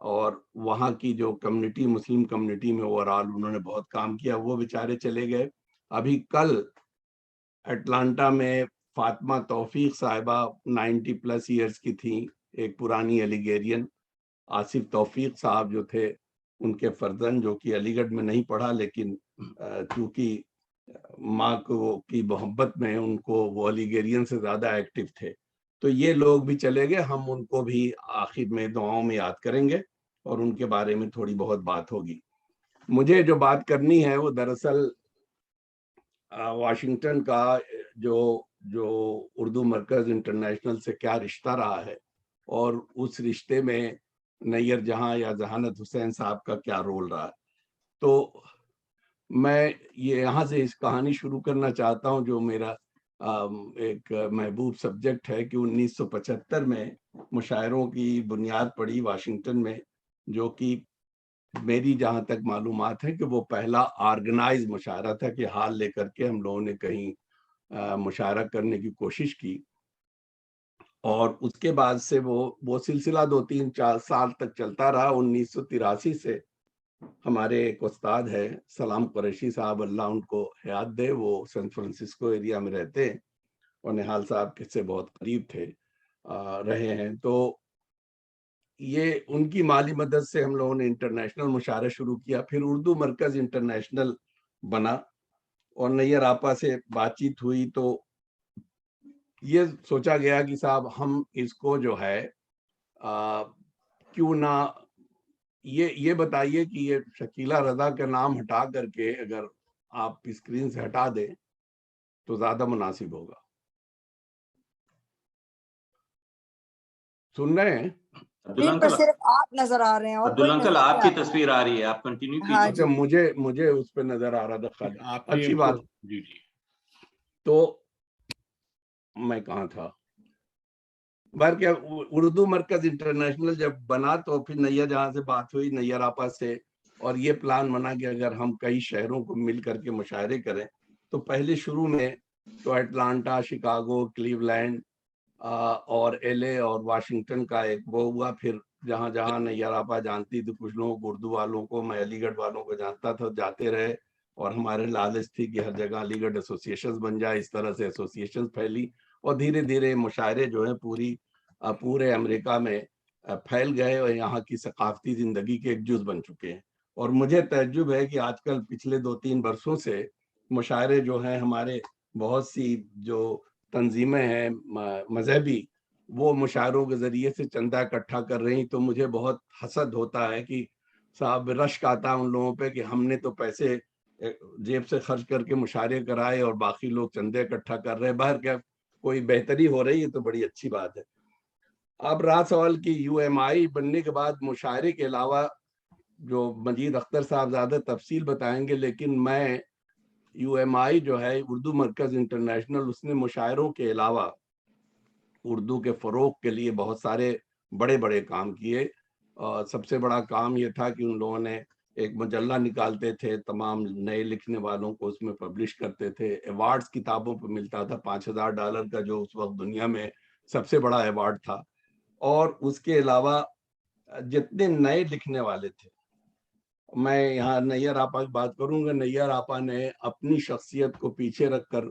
اور وہاں کی جو کمیونٹی مسلم کمیونٹی میں اوور آل انہوں نے بہت کام کیا. وہ بیچارے چلے گئے. ابھی کل اٹلانٹا میں فاطمہ توفیق صاحبہ 90+ ایئرس کی تھیں, ایک پرانی علی گیرین. آصف توفیق صاحب جو تھے ان کے فرزند, جو کہ علی گڑھ میں نہیں پڑھا لیکن چونکہ ماں کو کی محبت میں ان کو وہ علی گیرین سے زیادہ ایکٹیو تھے. تو یہ لوگ بھی چلے گئے. ہم ان کو بھی آخر میں دعاؤں میں یاد کریں گے اور ان کے بارے میں تھوڑی بہت بات ہوگی. مجھے جو بات کرنی ہے وہ دراصل واشنگٹن کا جو اردو مرکز انٹرنیشنل سے کیا رشتہ رہا ہے, اور اس رشتے میں نیئر جہاں یا ذہانت حسین صاحب کا کیا رول رہا ہے. تو میں یہ یہاں سے اس کہانی شروع کرنا چاہتا ہوں جو میرا ایک محبوب سبجیکٹ ہے, کہ 1975 میں مشاعروں کی بنیاد پڑی واشنگٹن میں, جو کہ میری جہاں تک معلومات ہے کہ وہ پہلا آرگنائز مشاعرہ تھا کہ ہال لے کر کے ہم لوگوں نے کہیں مشاعرہ کرنے کی کوشش کی. اور اس کے بعد سے وہ سلسلہ 2-3-4 سال تک چلتا رہا. 1983 سے ہمارے ایک استاد ہے سلام قریشی صاحب, اللہ ان کو حیات دے, وہ سین فرانسسکو ایریا میں رہتے ہیں اور نہال صاحب کے سے بہت قریب تھے رہے ہیں. تو یہ ان کی مالی مدد سے ہم لوگوں نے انٹرنیشنل مشاعرہ شروع کیا. پھر اردو مرکز انٹرنیشنل بنا اور نیئر آپا سے بات چیت ہوئی تو یہ سوچا گیا کہ صاحب ہم اس کو جو ہے کیوں نہ یہ بتائیے کہ یہ شکیلہ رضا کا نام ہٹا کر کے اگر آپ اسکرین سے ہٹا دیں تو زیادہ مناسب ہوگا. سن رہے ہیں؟ صرف آپ نظر آ رہے ہیں اور عبداللہ انکل آپ کی تصویر آ رہی ہے, آپ کنٹینیو کیجئے. اچھا, مجھے اس پہ نظر آ رہا تھا. اچھی بات. جی. تو میں کہاں تھا؟ بہر کیا اردو مرکز انٹرنیشنل جب بنا تو پھر نیّر جہاں سے بات ہوئی نیّر آپا سے, اور یہ پلان بنا کہ اگر ہم کئی شہروں کو مل کر کے مشاعرے کریں. تو پہلے شروع میں تو اٹلانٹا, شکاگو, کلیولینڈ اور LA اور واشنگٹن کا ایک وہ ہوا. پھر جہاں جہاں نیّر آپا جانتی تھی, کچھ لوگوں کو اردو والوں کو, میں علی گڑھ والوں کو جانتا تھا, جاتے رہے. اور ہمارے لالچ تھی کہ ہر جگہ علی گڑھ ایسوسیشنز بن جائے. اس طرح سے ایسوسیشنز پھیلی اور دھیرے دھیرے مشاعرے جو ہیں پورے امریکہ میں پھیل گئے اور یہاں کی ثقافتی زندگی کے ایک جز بن چکے ہیں. اور مجھے تعجب ہے کہ آج کل پچھلے 2-3 برسوں سے مشاعرے جو ہیں ہمارے بہت سی جو تنظیمیں ہیں مذہبی, وہ مشاعروں کے ذریعے سے چندہ اکٹھا کر رہی. تو مجھے بہت حسد ہوتا ہے کہ صاحب رشک آتا ہے ان لوگوں پہ کہ ہم نے تو پیسے جیب سے خرچ کر کے مشاعرے کرائے اور باقی لوگ چندے اکٹھا کر رہے. باہر کیا کوئی بہتری ہو رہی ہے تو بڑی اچھی بات ہے. اب رات سوال کی UMI بننے کے بعد مشاعرے کے علاوہ جو مجید اختر صاحب زیادہ تفصیل بتائیں گے, لیکن میں UMI جو ہے اردو مرکز انٹرنیشنل, اس نے مشاعروں کے علاوہ اردو کے فروغ کے لیے بہت سارے بڑے بڑے کام کیے. سب سے بڑا کام یہ تھا کہ ان لوگوں نے ایک مجلہ نکالتے تھے, تمام نئے لکھنے والوں کو اس میں پبلش کرتے تھے. ایوارڈز کتابوں پہ ملتا تھا, $5000 کا, جو اس وقت دنیا میں سب سے بڑا ایوارڈ تھا. اور اس کے علاوہ جتنے نئے لکھنے والے تھے, میں یہاں نیّر آپا کی بات کروں گا, نیّر آپا نے اپنی شخصیت کو پیچھے رکھ کر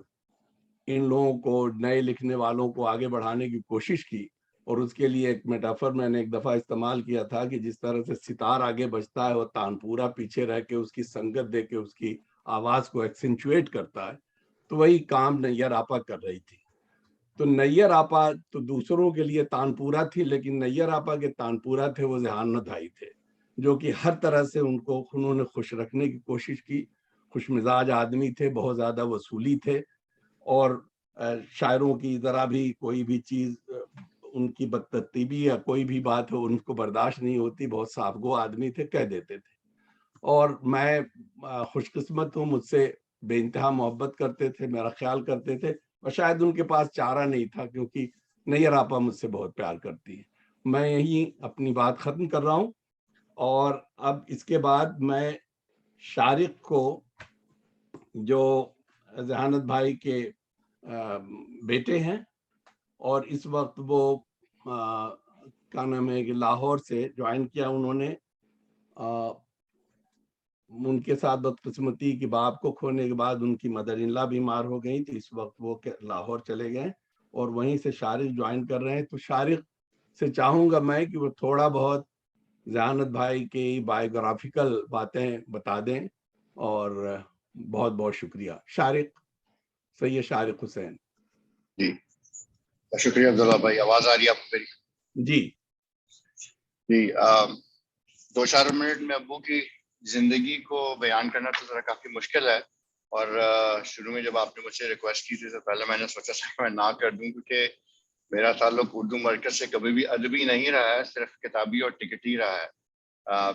ان لوگوں کو, نئے لکھنے والوں کو آگے بڑھانے کی کوشش کی. اور اس کے لیے ایک میٹافر میں نے ایک دفعہ استعمال کیا تھا کہ جس طرح سے ستار آگے بجتا ہے اور تانپورہ پیچھے رہ کے اس کی سنگت دے کے اس کی آواز کو ایکسنچویٹ کرتا ہے, تو وہی کام نیّر آپا کر رہی تھی. تو نیّر آپا تو دوسروں کے لیے تانپورہ تھی, لیکن نیّر آپا کے تانپورہ تھے وہ ذہانت بھائی تھے, جو کہ ہر طرح سے انہوں نے خوش رکھنے کی کوشش کی. خوش مزاج آدمی تھے, بہت زیادہ وصولی تھے, اور شاعروں کی ذرا بھی کوئی بھی چیز ان کی بدترتیبی یا کوئی بھی بات ہو ان کو برداشت نہیں ہوتی. بہت صاف گو آدمی تھے, کہہ دیتے تھے. اور میں خوش قسمت ہوں, مجھ سے بے انتہا محبت کرتے تھے, میرا خیال کرتے تھے, اور شاید ان کے پاس چارہ نہیں تھا کیونکہ نیّر آپا مجھ سے بہت پیار کرتی ہے. میں یہی اپنی بات ختم کر رہا ہوں. اور اب اس کے بعد میں شارق کو, جو ذہانت بھائی کے بیٹے ہیں اور اس وقت وہ کا نام ہے کہ لاہور سے جوائن کیا انہوں نے. ان کے ساتھ بدقسمتی کہ باپ کو کھونے کے بعد ان کی مدر ان لا بیمار ہو گئی تھی. اس وقت وہ لاہور چلے گئے اور وہیں سے شارق جوائن کر رہے ہیں. تو شارق سے چاہوں گا میں کہ وہ تھوڑا بہت ذہانت بھائی کی بایوگرافیکل باتیں بتا دیں. اور بہت بہت شکریہ. شارق، سید شارق حسین. جی شکریہ عبداللہ بھائی. آواز آ رہی ہے آپ کو میری؟ جی جی 2-4 منٹ میں ابو کی زندگی کو بیان کرنا تو ذرا کافی مشکل ہے. اور شروع میں جب آپ نے مجھ سے ریکویسٹ کی تھی تو پہلے میں نے سوچا تھا کہ میں نہ کر دوں، کیونکہ میرا تعلق اردو مرکز سے کبھی بھی ادبی نہیں رہا ہے، صرف کتابی اور ٹکٹی رہا ہے.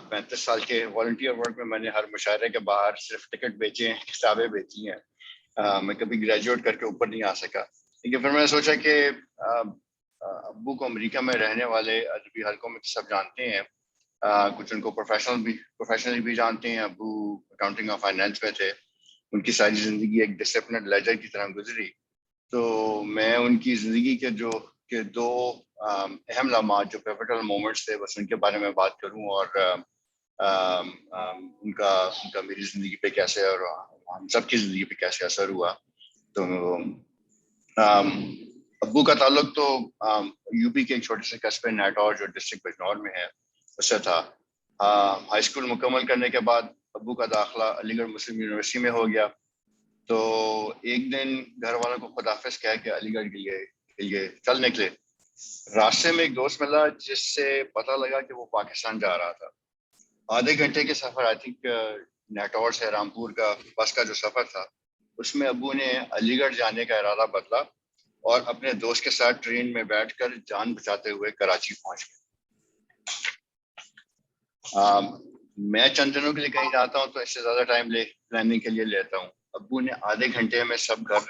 35 سال کے والنٹیئر ورک میں نے ہر مشاعرے کے باہر صرف ٹکٹ بیچے ہیں، کتابیں بیچی ہیں. میں کبھی گریجویٹ کر کے اوپر نہیں آ سکا. لیکن پھر میں نے سوچا کہ ابو کو امریکہ میں رہنے والے ادبی حلقوں میں سب جانتے ہیں، کچھ ان کو پروفیشنلی بھی جانتے ہیں. ابو اکاؤنٹنگ اور فائنینس میں تھے. ان کی ساری زندگی ایک ڈسپلنڈ لیجر کی طرح گزری. تو میں ان کی زندگی کے 2 اہم لمحات جو پیوٹل مومنٹس تھے، بس ان کے بارے میں بات کروں اور ان کا میری زندگی پہ کیسے اور ہم سب کی زندگی پہ کیسے اثر ہوا. تو ابو کا تعلق تو یو پی کے ایک چھوٹے سے قصبے نیٹور جو ڈسٹرکٹ بجنور میں ہے اس سے تھا. ہائی اسکول مکمل کرنے کے بعد ابو کا داخلہ علی گڑھ مسلم یونیورسٹی میں ہو گیا. تو ایک دن گھر والوں کو خداحافظ کہہ کے علی گڑھ کے لیے چل نکلے. راستے میں ایک دوست ملا جس سے پتہ لگا کہ وہ پاکستان جا رہا تھا. آدھے گھنٹے کے سفر، آئی تھنک نیٹور سے رامپور کا بس کا جو سفر تھا، اس میں ابو نے علی گڑھ جانے کا ارادہ بدلا اور اپنے دوست کے ساتھ ٹرین میں بیٹھ کر جان بچاتے ہوئے کراچی پہنچ گئے. میں چند دنوں کے لیے کہیں جاتا ہوں تو اس سے زیادہ ٹائم پلاننگ کے لیے لیتا ہوں. ابو نے آدھے گھنٹے میں سب گھر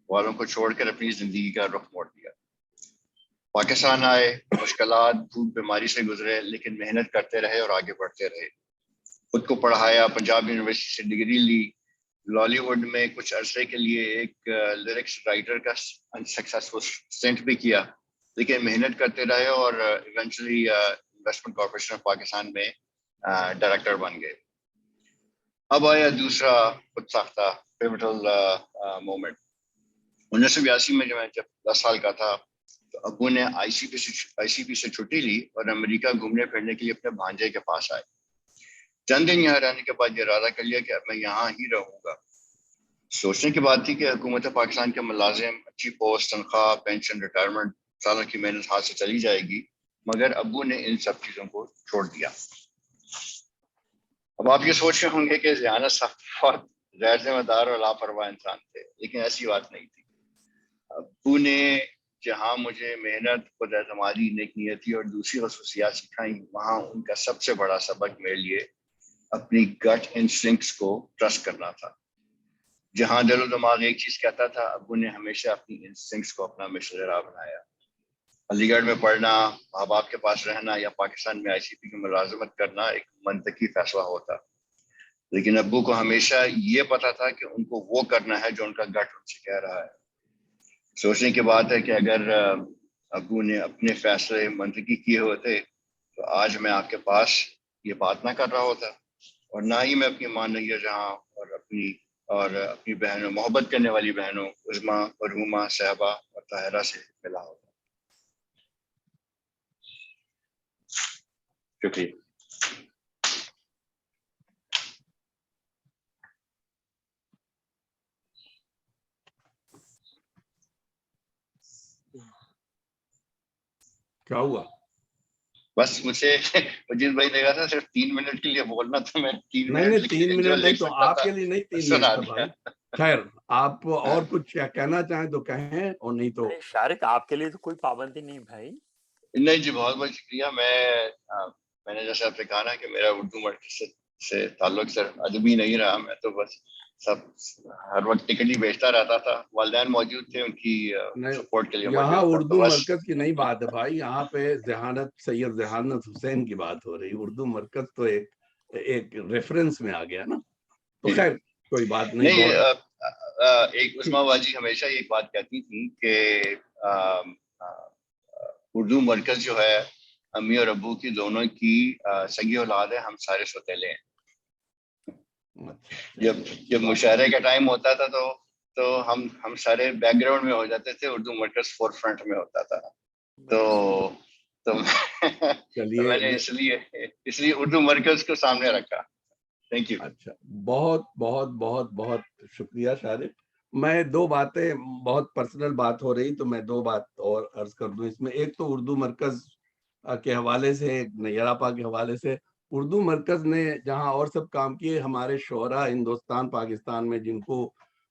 والوں کو چھوڑ کر اپنی زندگی کا رخ موڑ دیا. پاکستان آئے، مشکلات بھوک بیماری سے گزرے، لیکن محنت کرتے رہے اور آگے بڑھتے رہے. خود کو پڑھایا، پنجاب یونیورسٹی سے ڈگری لی، لالی ووڈ میں کچھ عرصے کے لیے ایک لیرکس رائٹر کا انسکسیسفل اسٹنٹ بھی کیا، لیکن محنت کرتے رہے اور eventually investment corporation of Pakistan میں ڈائریکٹر بن گئے. اب آیا دوسرا خود ساختہ پیوٹل مومنٹ. 1982 میں جب 10 سال کا تھا تو ابو نے آئی سی پی سے چھٹی لی اور امریکہ گھومنے پھرنے کے لیے اپنے بھانجے کے پاس آئے. چند دن یہاں رہنے کے بعد یہ ارادہ کر لیا کہ اب میں یہاں ہی رہوں گا. سوچنے کی بات تھی کہ حکومت پاکستان کے ملازم، اچھی پوسٹ، تنخواہ، پینشن، ریٹائرمنٹ، سالوں کی محنت ہاتھ سے چلی جائے گی، مگر ابو نے ان سب چیزوں کو چھوڑ دیا. اب آپ یہ سوچ رہے ہوں گے کہ ذہانت صاحب بہت غیر ذمہ دار اور لاپرواہ انسان تھے، لیکن ایسی بات نہیں تھی. ابو نے جہاں مجھے محنت، خود اعتمادی، نیک نیتی اور دوسری خصوصیات سکھائیں، وہاں ان کا سب سے بڑا سبق میرے لیے اپنی گٹ انسٹنکٹس کو ٹرسٹ کرنا تھا. جہاں دل و دماغ ایک چیز کہتا تھا، ابو نے ہمیشہ اپنی انسٹنکٹس کو اپنا مشن راہ بنایا. علی گڑھ میں پڑھنا، ماں باپ کے پاس رہنا یا پاکستان میں آئی سی پی کی ملازمت کرنا ایک منطقی فیصلہ ہوتا، لیکن ابو کو ہمیشہ یہ پتا تھا کہ ان کو وہ کرنا ہے جو ان کا گٹ ان سے کہہ رہا ہے. سوچنے کی بات ہے کہ اگر ابو نے اپنے فیصلے منطقی کیے ہوتے تو آج میں آپ کے پاس یہ بات نہ کر رہا ہوتا، اور نہ ہی میں اپنی ماں نیا جہاں اور اپنی بہنوں، محبت کرنے والی بہنوں عظمیٰ، مرحومہ، صاحبہ اور طاہرہ سے ملا ہوتا. شکریہ. کیا ہوا؟ بس مجھے وجید بھائی نے کہا تھا صرف 3 منٹ کے لیے بولنا تھا. میں 3 نہیں منٹ 3 منٹ نہیں تو آپ کے لیے نہیں 3 منٹ تھا بھائی. خیر آپ اور کچھ کہنا چاہیں تو کہیں، اور نہیں تو شارق آپ کے لیے تو کوئی پابندی نہیں بھائی. نہیں جی، بہت بہت شکریہ. میں نے جیسے آپ نے کہا نا کہ میرا اردو مرکز سے تعلق صرف ادبی نہیں رہا، میں تو بس ہر وقت ٹکٹ ہی بیچتا رہتا تھا. والدین موجود تھے ان کی سپورٹ کے لیے. یہاں اردو مرکز کی نہیں بات ہے بھائی، یہاں پہ سید ذہانت حسین کی بات ہو رہی. اردو مرکز تو ایک ریفرنس میں آ گیا نا. تو خیر کوئی بات نہیں. ایک عثمہ باجی ہمیشہ ایک بات کہتی تھی کہ اردو مرکز جو ہے امی اور ابو کی دونوں کی سگی اولاد ہے، ہم سارے سوتیلے ہیں. جب مشاعرے کا ٹائم ہوتا تھا تو ہم سارے بیک گراؤنڈ میں ہو جاتے تھے، اردو مرکز فور فرنٹ میں ہوتا تھا. تو میں نے اس لیے اردو مرکز کو سامنے رکھا. Thank you. اچھا، بہت بہت بہت بہت شکریہ شارق. میں دو باتیں، بہت پرسنل بات ہو رہی تو میں دو بات اور عرض کر دوں اس میں. ایک تو اردو مرکز کے حوالے سے، ایک نیر آپا کے حوالے سے. اردو مرکز نے جہاں اور سب کام کیے، ہمارے شعراء ہندوستان پاکستان میں جن کو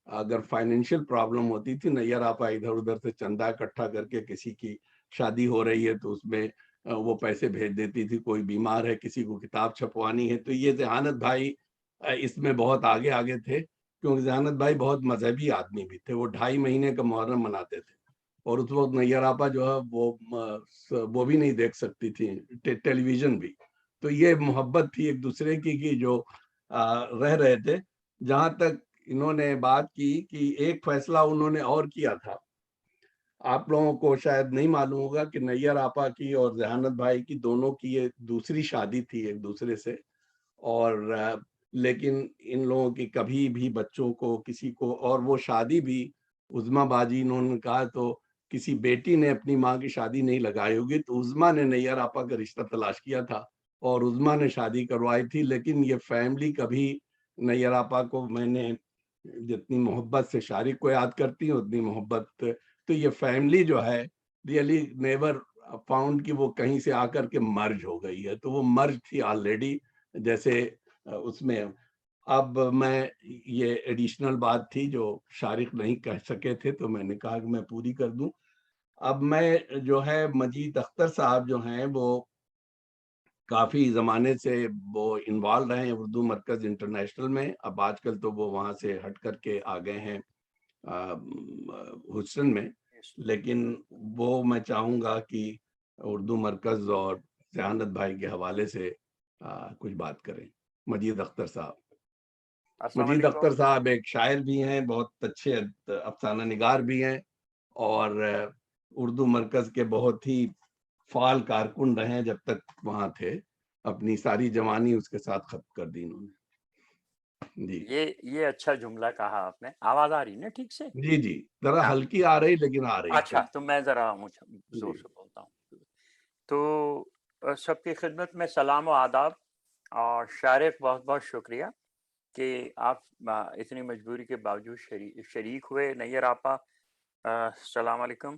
اگر فائنینشیل پرابلم ہوتی تھی، نیر آپا ادھر ادھر سے چندہ اکٹھا کر کے کسی کی شادی ہو رہی ہے تو اس میں وہ پیسے بھیج دیتی تھی. کوئی بیمار ہے، کسی کو کتاب چھپوانی ہے، تو یہ ذہانت بھائی اس میں بہت آگے تھے، کیونکہ ذہانت بھائی بہت مذہبی آدمی بھی تھے. وہ 2.5 مہینے کا محرم مناتے تھے، اور اس وقت نیر آپا جو ہے وہ بھی نہیں دیکھ سکتی تھی ٹیلی ویژن بھی. تو یہ محبت تھی ایک دوسرے کی جو رہ رہے تھے. جہاں تک انہوں نے بات کی کہ ایک فیصلہ انہوں نے اور کیا تھا، آپ لوگوں کو شاید نہیں معلوم ہوگا کہ نیر آپا کی اور ذہانت بھائی کی دونوں کی یہ دوسری شادی تھی ایک دوسرے سے. اور لیکن ان لوگوں کی کبھی بھی بچوں کو کسی کو، اور وہ شادی بھی عظما باجی انہوں نے کہا تو کسی بیٹی نے اپنی ماں کی شادی نہیں لگائی ہوگی، تو عظما نے نیر آپا کا رشتہ تلاش کیا تھا اور عظما نے شادی کروائی تھی. لیکن یہ فیملی کبھی نیر آپا کو، میں نے جتنی محبت سے شارق کو یاد کرتی ہوں اتنی محبت، تو یہ فیملی جو ہے ریئلی نیور فاؤنڈ کہ وہ کہیں سے آ کر کے مرج ہو گئی ہے. تو وہ مرج تھی آلریڈی، جیسے اس میں. اب میں یہ ایڈیشنل بات تھی جو شارق نہیں کہہ سکے تھے تو میں نے کہا کہ میں پوری کر دوں. اب میں جو ہے مجید اختر صاحب جو ہیں وہ کافی زمانے سے وہ انوالو رہے ہیں اردو مرکز انٹرنیشنل میں. اب آج کل تو وہ وہاں سے ہٹ کر کے آ گئے ہیں ہسٹن میں. لیکن وہ میں چاہوں گا کہ اردو مرکز اور ذہانت بھائی کے حوالے سے کچھ بات کریں. مجید اختر صاحب. مجید اختر صاحب ایک شاعر بھی ہیں، بہت اچھے افسانہ نگار بھی ہیں، اور اردو مرکز کے بہت ہی فعال کارکن رہے جب تک وہاں تھے. اپنی ساری جوانی اس کے ساتھ ختم کر دی انہوں نے. جی یہ اچھا جملہ کہا آپ نے. آواز آ رہی نا ٹھیک سے؟ جی ذرا ہلکی آ رہی لیکن آ رہی. اچھا، تو میں ذرا زور سے بولتا ہوں. تو سب کی خدمت میں سلام و آداب. اور شارق بہت بہت شکریہ کہ آپ اتنی مجبوری کے باوجود شریک ہوئے. نیر آپا السلام علیکم.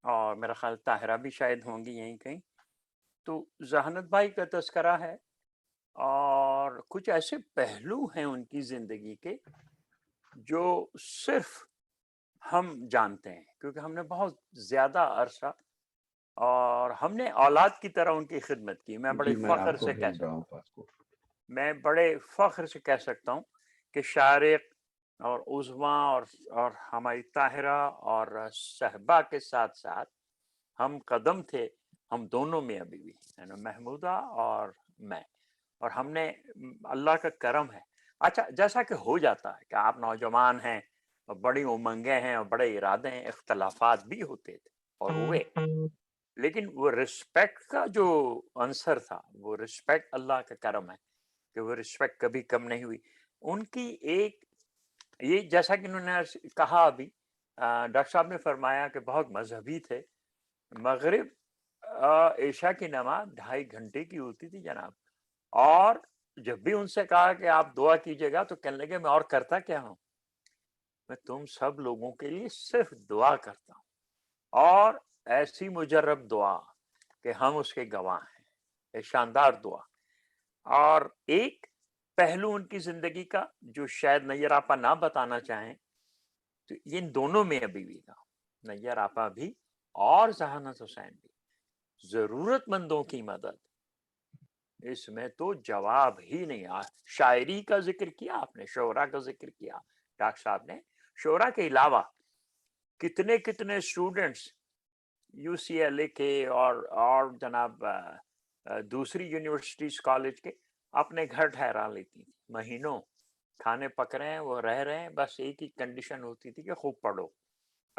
اور میرا خیال طاہرہ بھی شاید ہوں گی یہیں کہیں. تو ذہانت بھائی کا تذکرہ ہے، اور کچھ ایسے پہلو ہیں ان کی زندگی کے جو صرف ہم جانتے ہیں، کیونکہ ہم نے بہت زیادہ عرصہ اور ہم نے اولاد کی طرح ان کی خدمت کی. میں بڑے فخر سے کہہ سکتا ہوں، میں بڑے فخر سے کہہ سکتا ہوں کہ شارق اور عظما اور ہماری طاہرہ اور صحبہ کے ساتھ ساتھ ہم قدم تھے، ہم دونوں میں ابھی بھی، محمودہ اور میں. اور ہم نے، اللہ کا کرم ہے. اچھا، جیسا کہ ہو جاتا ہے کہ آپ نوجوان ہیں اور بڑی امنگیں ہیں اور بڑے ارادے ہیں، اختلافات بھی ہوتے تھے اور ہوئے، لیکن وہ رسپیکٹ کا جو عنصر تھا، وہ رسپیکٹ اللہ کا کرم ہے کہ وہ رسپیکٹ کبھی کم نہیں ہوئی. ان کی ایک یہ جیسا کہ انہوں نے کہا ابھی، ڈاکٹر صاحب نے فرمایا کہ بہت مذہبی تھے. مغرب عشاء کی نماز 2.5 گھنٹے کی ہوتی تھی جناب. اور جب بھی ان سے کہا کہ آپ دعا کیجیے گا تو کہنے لگے میں اور کرتا کیا ہوں، میں تم سب لوگوں کے لیے صرف دعا کرتا ہوں، اور ایسی مجرب دعا کہ ہم اس کے گواہ ہیں. ایک شاندار دعا. اور ایک پہلو ان کی زندگی کا جو شاید نیر آپا نہ بتانا چاہیں، تو ان دونوں میں ابھی بھی تھا. نیر آپا بھی اور ذہانت حسین بھی. ضرورت مندوں کی مدد، اس میں تو جواب ہی نہیں. شاعری کا ذکر کیا آپ نے، شعرا کا ذکر کیا ڈاکٹر صاحب نے. شعرا کے علاوہ کتنے students U C L A کے اور جناب دوسری یونیورسٹیز کالج کے اپنے گھر ٹھہرا لیتی تھی. مہینوں کھانے پک رہے ہیں، وہ رہ رہے ہیں، بس ایک ہی کنڈیشن ہوتی تھی کہ خوب پڑھو.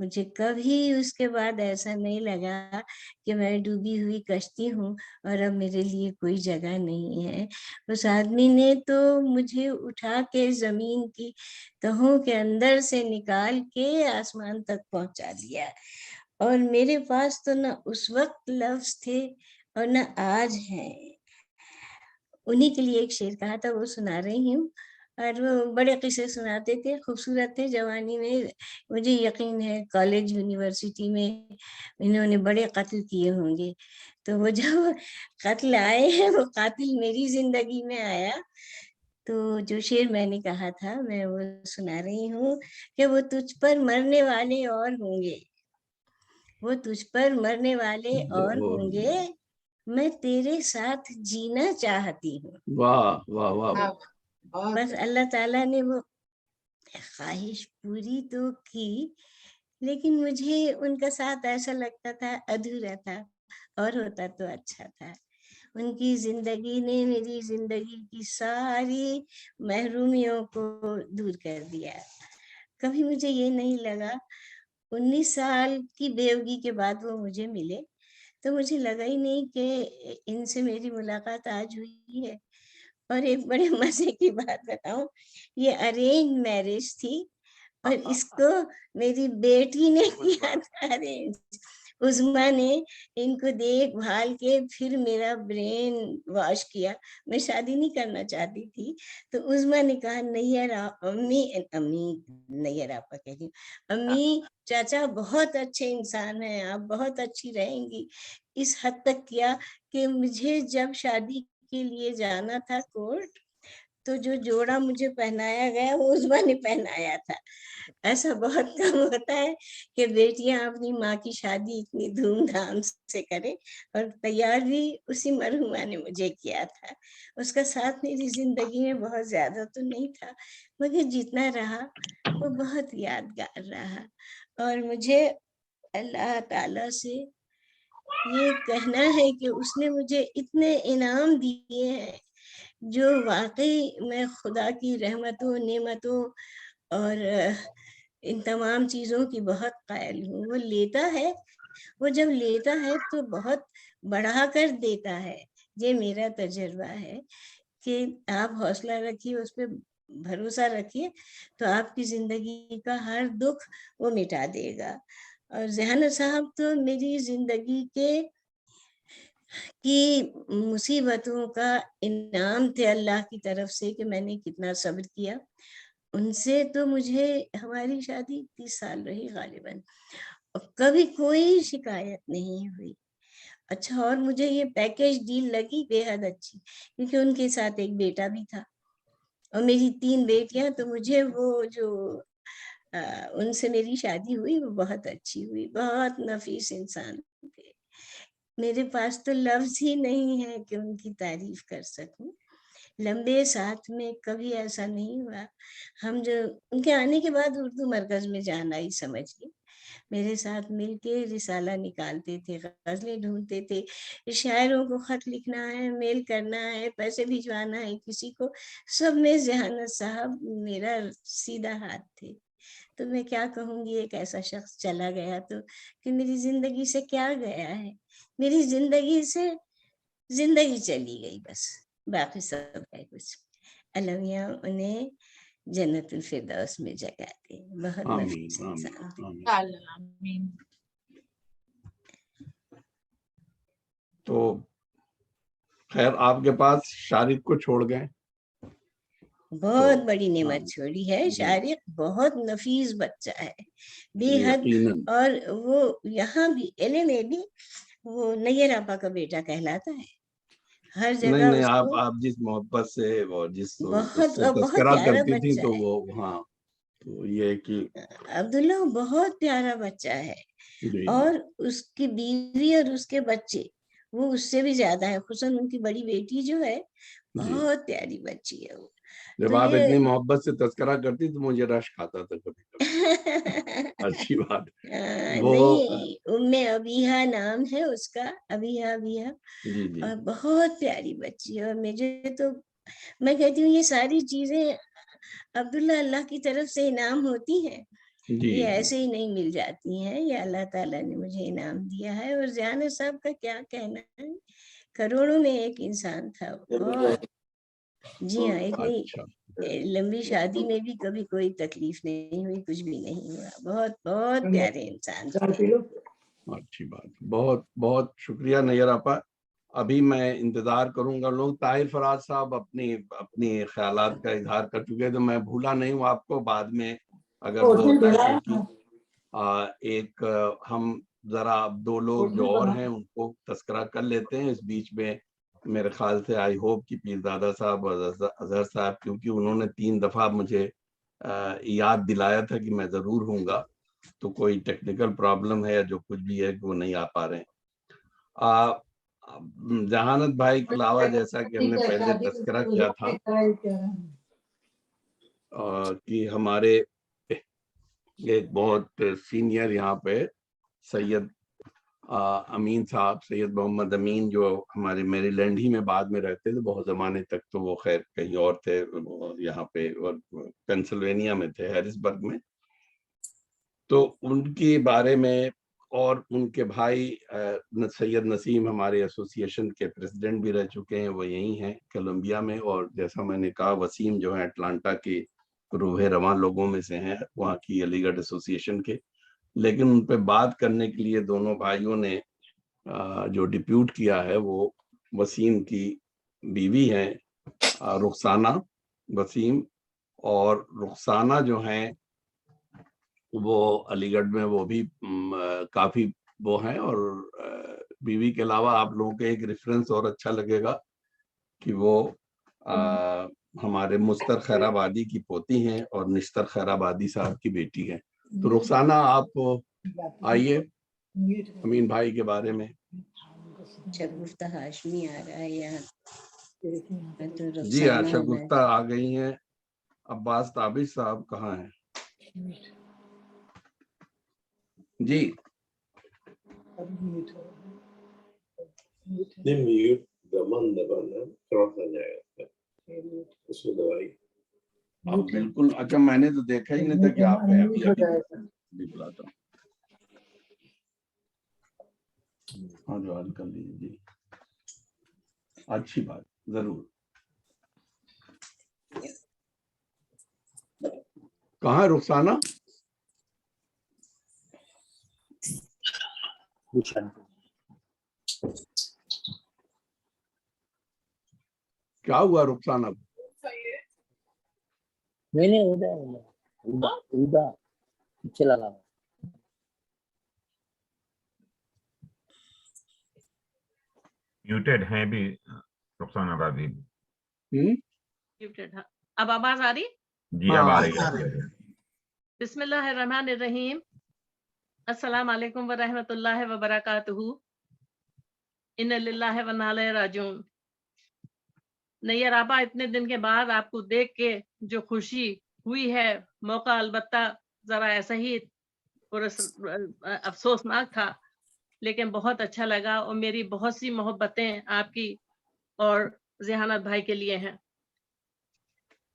مجھے کبھی اس کے بعد ایسا نہیں لگا کہ میں ڈوبی ہوئی کشتی ہوں اور اب میرے لیے کوئی جگہ نہیں ہے. اس آدمی نے تو مجھے اٹھا کے زمین کی تہوں کے اندر سے نکال کے آسمان تک پہنچا دیا. اور میرے پاس تو نہ اس وقت لفظ تھے اور نہ آج ہیں. انہی کے لیے ایک شعر کہا تھا، وہ سنا رہی ہوں. اور وہ بڑے قصے سناتے تھے، خوبصورت تھے. جوانی میں مجھے یقین ہے کالج یونیورسٹی میں انہوں نے بڑے قتل کیے ہوں گے. تو وہ جو قتل آئے ہیں وہ قاتل میری زندگی میں آیا. تو جو شعر میں نے کہا تھا میں وہ سنا رہی ہوں کہ وہ تجھ پر مرنے والے اور ہوں گے، وہ تجھ پر مرنے والے اور ہوں گے، میں تیرے ساتھ جینا چاہتی ہوں. واہ واہ واہ. بس اللہ تعالیٰ نے وہ خواہش پوری تو کی، لیکن مجھے ان کا ساتھ ایسا لگتا تھا ادھورا تھا، اور ہوتا تو اچھا تھا. ان کی زندگی نے میری زندگی کی ساری محرومیوں کو دور کر دیا. کبھی مجھے یہ نہیں لگا. 19 سال کی بیوگی کے بعد وہ مجھے ملے تو مجھے لگا ہی نہیں کہ ان سے میری ملاقات آج ہوئی ہے. اور ایک بڑے مزے کی بات بتاؤں، یہ ارینج میرج تھی اور اس کو میری بیٹی نے کیا تھا ارینج. عظمیٰ نے ان کو دیکھ بھال کے پھر میرا برین واش کیا. میں شادی نہیں کرنا چاہتی تھی تو عظمیٰ نے کہا نیر امی نیر آپا کہہ رہی ہوں، امی چاچا بہت اچھے انسان ہیں، آپ بہت اچھی رہیں گی. اس حد تک کیا کہ مجھے جب شادی کے لیے جانا تھا کورٹ تو جو جوڑا مجھے پہنایا گیا وہ عظمیٰ نے پہنایا تھا. ایسا بہت کم ہوتا ہے کہ بیٹیاں اپنی ماں کی شادی اتنی دھوم دھام سے کرے، اور تیار بھی اسی مرحومہ نے مجھے کیا تھا. اس کا ساتھ میری زندگی میں بہت زیادہ تو نہیں تھا، مگر جتنا رہا وہ بہت یادگار رہا. اور مجھے اللہ تعالیٰ سے یہ کہنا ہے کہ اس نے مجھے اتنے انعام دیے ہیں جو واقعی میں خدا کی رحمتوں نعمتوں اور ان تمام چیزوں کی بہت قائل ہوں. وہ لیتا ہے، وہ جب لیتا ہے تو بہت بڑھا کر دیتا ہے. یہ میرا تجربہ ہے کہ آپ حوصلہ رکھیے، اس پہ بھروسہ رکھیے تو آپ کی زندگی کا ہر دکھ وہ مٹا دے گا. اور ذہانت صاحب تو میری زندگی کی مصیبتوں کا انعام تھے اللہ کی طرف سے کہ میں نے کتنا صبر کیا. ان سے تو مجھے ہماری شادی 30 سال رہی غالباً، کبھی کوئی شکایت نہیں ہوئی. اچھا، اور مجھے یہ پیکیج ڈیل لگی بے حد اچھی، کیونکہ ان کے ساتھ ایک بیٹا بھی تھا اور میری 3 بیٹیاں. تو مجھے وہ جو ان سے میری شادی ہوئی وہ بہت اچھی ہوئی. بہت نفیس انسان تھے. میرے پاس تو لفظ ہی نہیں ہے کہ ان کی تعریف کر سکوں. لمبے ساتھ میں کبھی ایسا نہیں ہوا. ہم جو ان کے آنے کے بعد اردو مرکز میں جانا ہی سمجھیے، میرے ساتھ مل کے رسالہ نکالتے تھے، غزلیں ڈھونڈتے تھے، شاعروں کو خط لکھنا ہے، میل کرنا ہے، پیسے بھجوانا ہے کسی کو، سب میں ذہانت صاحب میرا سیدھا ہاتھ تھے. تو میں کیا کہوں گی، ایک ایسا شخص چلا گیا تو کہ میری زندگی سے کیا گیا ہے. میری زندگی سے زندگی چلی گئی، بس باقی سب ہے کچھ. اللہ میاں انہیں جنت الفردوس میں جگہ دے. بہت نفیس انسان. آمین. تو خیر آپ کے پاس شارق کو چھوڑ گئے، بہت بڑی نعمت چھوڑی ہے. شارق بہت نفیس بچہ ہے بے حد. اور وہ یہاں بھی LMA وہ نیر آپا کا بیٹا کہلاتا ہے ہر جگہ. نہیں آپ جس محبت سے اور جس بہت تذکرہ پیارا کرتی تھی بچہ تو ہے. وہ ہاں، تو یہ کہ عبداللہ بہت پیارا بچہ ہے. اور اس کی بیوی اور اس کے بچے وہ اس سے بھی زیادہ ہے، خصوصاً ان کی بڑی بیٹی جو ہے بہت پیاری بچی ہے. وہ جب آپ اتنی محبت سے تذکرہ کرتی تو مجھے رشک آتا تھا کبھی کبھی. اچھی بات. نہیں، ام ابیہا نام ہے اس کا، ابیہا. اور بہت پیاری بچی ہے. اور مجھے تو میں کہتی ہوں یہ ساری چیزیں عبداللہ اللہ کی طرف سے انعام ہوتی ہیں. یہ ایسے ہی نہیں مل جاتی ہیں، یہ اللہ تعالیٰ نے مجھے انعام دیا ہے. اور ذیانت صاحب کا کیا کہنا ہے، کروڑوں میں ایک انسان تھا. بہت جی ہاں، اتنی لمبی شادی میں بھی کبھی کوئی تکلیف نہیں ہوئی، کچھ بھی نہیں ہوا. بہت بہت پیارے انسان تھے. اچھی بات، بہت بہت شکریہ نیئر آپا. ابھی میں انتظار کروں گا لوگ. طاہر فراز صاحب اپنی خیالات کا اظہار کر چکے، تو میں بھولا نہیں ہوں آپ کو. بعد میں اگر وہ ہوتا ہے کہ ایک ہم ذرا 2 لوگ جو اور ہیں ان کو تذکرہ کر لیتے ہیں اس بیچ میں. میرے خیال سے آئی ہوپ کہ پیرزادہ صاحب اور اظہر صاحب، کیونکہ انہوں نے 3 دفعہ مجھے یاد دلایا تھا کہ میں ضرور ہوں گا، تو کوئی ٹیکنیکل پرابلم ہے یا جو کچھ بھی ہے کہ وہ نہیں آ پا رہے ہیں. ذہانت بھائی کے علاوہ جیسا کہ ہم نے پہلے تذکرہ کیا تھا کہ ہمارے ایک بہت سینئر یہاں پہ سید امین صاحب، سید محمد امین، جو ہمارے میری لینڈ ہی میں بعد میں رہتے تھے بہت زمانے تک، تو وہ خیر کہیں اور تھے، یہاں پہ پینسلوینیا میں تھے، ہیرس برگ میں. تو ان کے بارے میں، اور ان کے بھائی سید نسیم ہمارے ایسوسیشن کے پریزیڈنٹ بھی رہ چکے ہیں، وہ یہی ہیں کولمبیا میں. اور جیسا میں نے کہا، وسیم جو ہیں اٹلانٹا کے روح رواں لوگوں میں سے ہیں، وہاں کی علی گڑھ ایسوسیشن کے. لیکن ان پہ بات کرنے کے لیے دونوں بھائیوں نے جو ڈپیوٹ کیا ہے وہ وسیم کی بیوی ہیں رخسانہ وسیم. اور رخسانہ جو ہیں وہ علی گڑھ میں وہ بھی کافی وہ ہیں. اور بیوی کے علاوہ آپ لوگوں کے ایک ریفرنس اور اچھا لگے گا کہ وہ ہمارے مستر خیر آبادی کی پوتی ہیں اور نشتر خیر آبادی صاحب کی بیٹی ہیں. تو رخسانہ آپ آئیے امین بھائی کے بارے میں. شگفتہ ہاشمی آ رہا ہے یہاں. جی ہاں، شگفتہ آ گئی ہیں. عباس تابش صاحب کہاں ہیں؟ جی بالکل. اچھا، میں نے تو دیکھا ہی نہیں تھا کہ آپ ہیں. ابھی بلاتا ہوں. ہاں جو حل کر لیجیے. جی اچھی بات، ضرور. کہاں رخسانہ؟ کیا ہوا رخسانہ؟ میوٹیڈ ہیں بھی رخسانہ بازی. اب آواز آ رہی؟ جی اب آ رہی ہے. بسم اللہ الرحمن الرحیم. السلام علیکم ورحمۃ اللہ وبرکاتہ. ان للہ و انا الیہ راجعون. نیئر آپا، اتنے دن کے بعد آپ کو دیکھ کے جو خوشی ہوئی ہے، موقع البتہ ذرا ایسا ہی افسوسناک تھا، لیکن بہت اچھا لگا. اور میری بہت سی محبتیں آپ کی اور ذہانت بھائی کے لیے ہیں.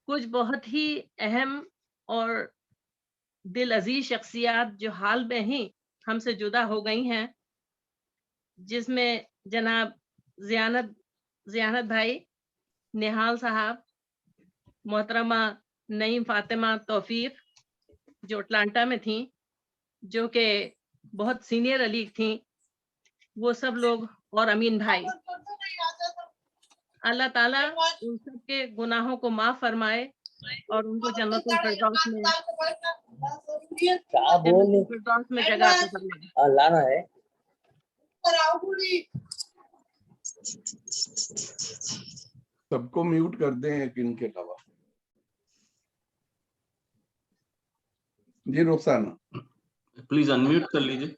کچھ بہت ہی اہم اور دل عزیز شخصیات جو حال میں ہی ہم سے جدا ہو گئی ہیں، جس میں جناب ذہانت بھائی، نہال صاحب، محترمہ نعیم فاطمہ توفیق جو اٹلانٹا میں تھیں، جو کہ بہت سینئر علی تھیں، وہ سب لوگ، اور امین بھائی. اللہ تعالیٰ ان سب کے گناہوں کو معاف فرمائے اور ان کو جنت الفردوس میں جگہ عطا فرمائے. سب کو میوٹ کر دیں ایک ان کے علاوہ. جی رخسانہ پلیز انمیوٹ کر لیجیے.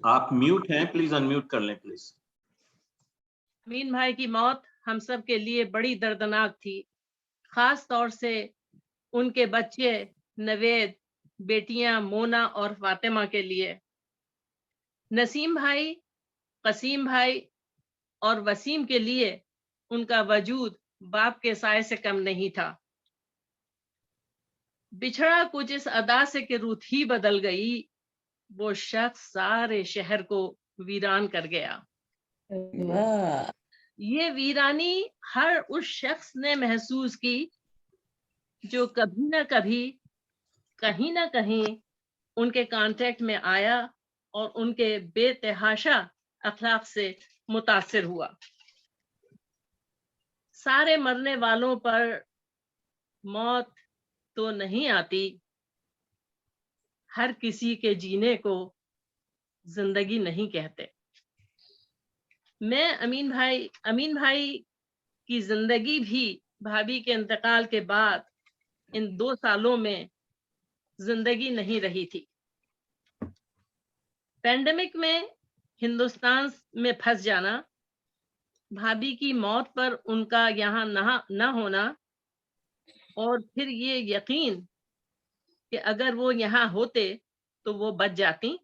آپ میوٹ ہیں، پلیز انمیوٹ کر لیں پلیز. امین بھائی کی موت ہم سب کے لیے بڑی دردناک تھی، خاص طور سے ان کے بچے نوید، بیٹیاں مونا اور فاطمہ کے لیے. نسیم بھائی، قسیم بھائی اور وسیم کے لیے ان کا وجود باپ کے سائے سے کم نہیں تھا. بچھڑا کچھ اس ادا سے کہ روح ہی بدل گئی، وہ شخص سارے شہر کو ویران کر گیا. یہ ویرانی ہر اس شخص نے محسوس کی جو کبھی نہ کبھی کہیں نہ کہیں ان کے کانٹیکٹ میں آیا اور ان کے بے تحاشا اخلاق سے متاثر ہوا. سارے مرنے والوں پر موت تو نہیں آتی، ہر کسی کے جینے کو زندگی نہیں کہتے. میں امین بھائی کی زندگی بھی بھابھی کے انتقال کے بعد ان 2 سالوں میں زندگی نہیں رہی تھی. پینڈیمک میں ہندوستان میں پھنس جانا، بھابھی کی موت پر ان کا یہاں نہ ہونا، اور پھر یہ یقین کہ اگر وہ یہاں ہوتے تو وہ بچ جاتی.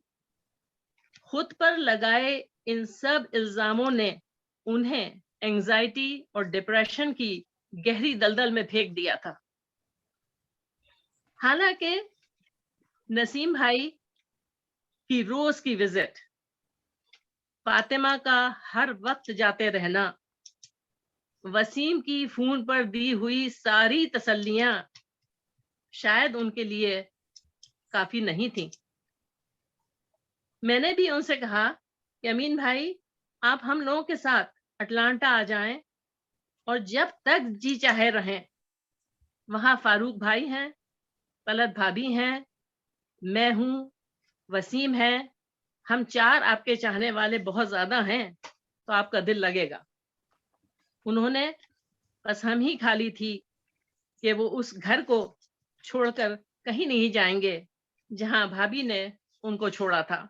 خود پر لگائے ان سب الزاموں نے انہیں اینگزائٹی اور ڈپریشن کی گہری دلدل میں پھینک دیا تھا. حالانکہ نسیم بھائی کی روز کی وزٹ، فاطمہ کا ہر وقت جاتے رہنا، وسیم کی فون پر دی ہوئی ساری تسلیاں شاید ان کے لیے کافی نہیں تھی. میں نے بھی ان سے کہا کہ امین بھائی آپ ہم لوگوں کے ساتھ اٹلانٹا آ جائیں اور جب تک جی چاہے رہیں. وہاں فاروق بھائی ہیں، طلعت بھابھی ہیں، میں ہوں، وسیم ہے، ہم 4 آپ کے چاہنے والے بہت زیادہ ہیں تو آپ کا دل لگے گا. انہوں نے قسم ہی کھا لی تھی کہ وہ اس گھر کو چھوڑ کر کہیں نہیں جائیں گے جہاں بھابھی نے ان کو چھوڑا تھا.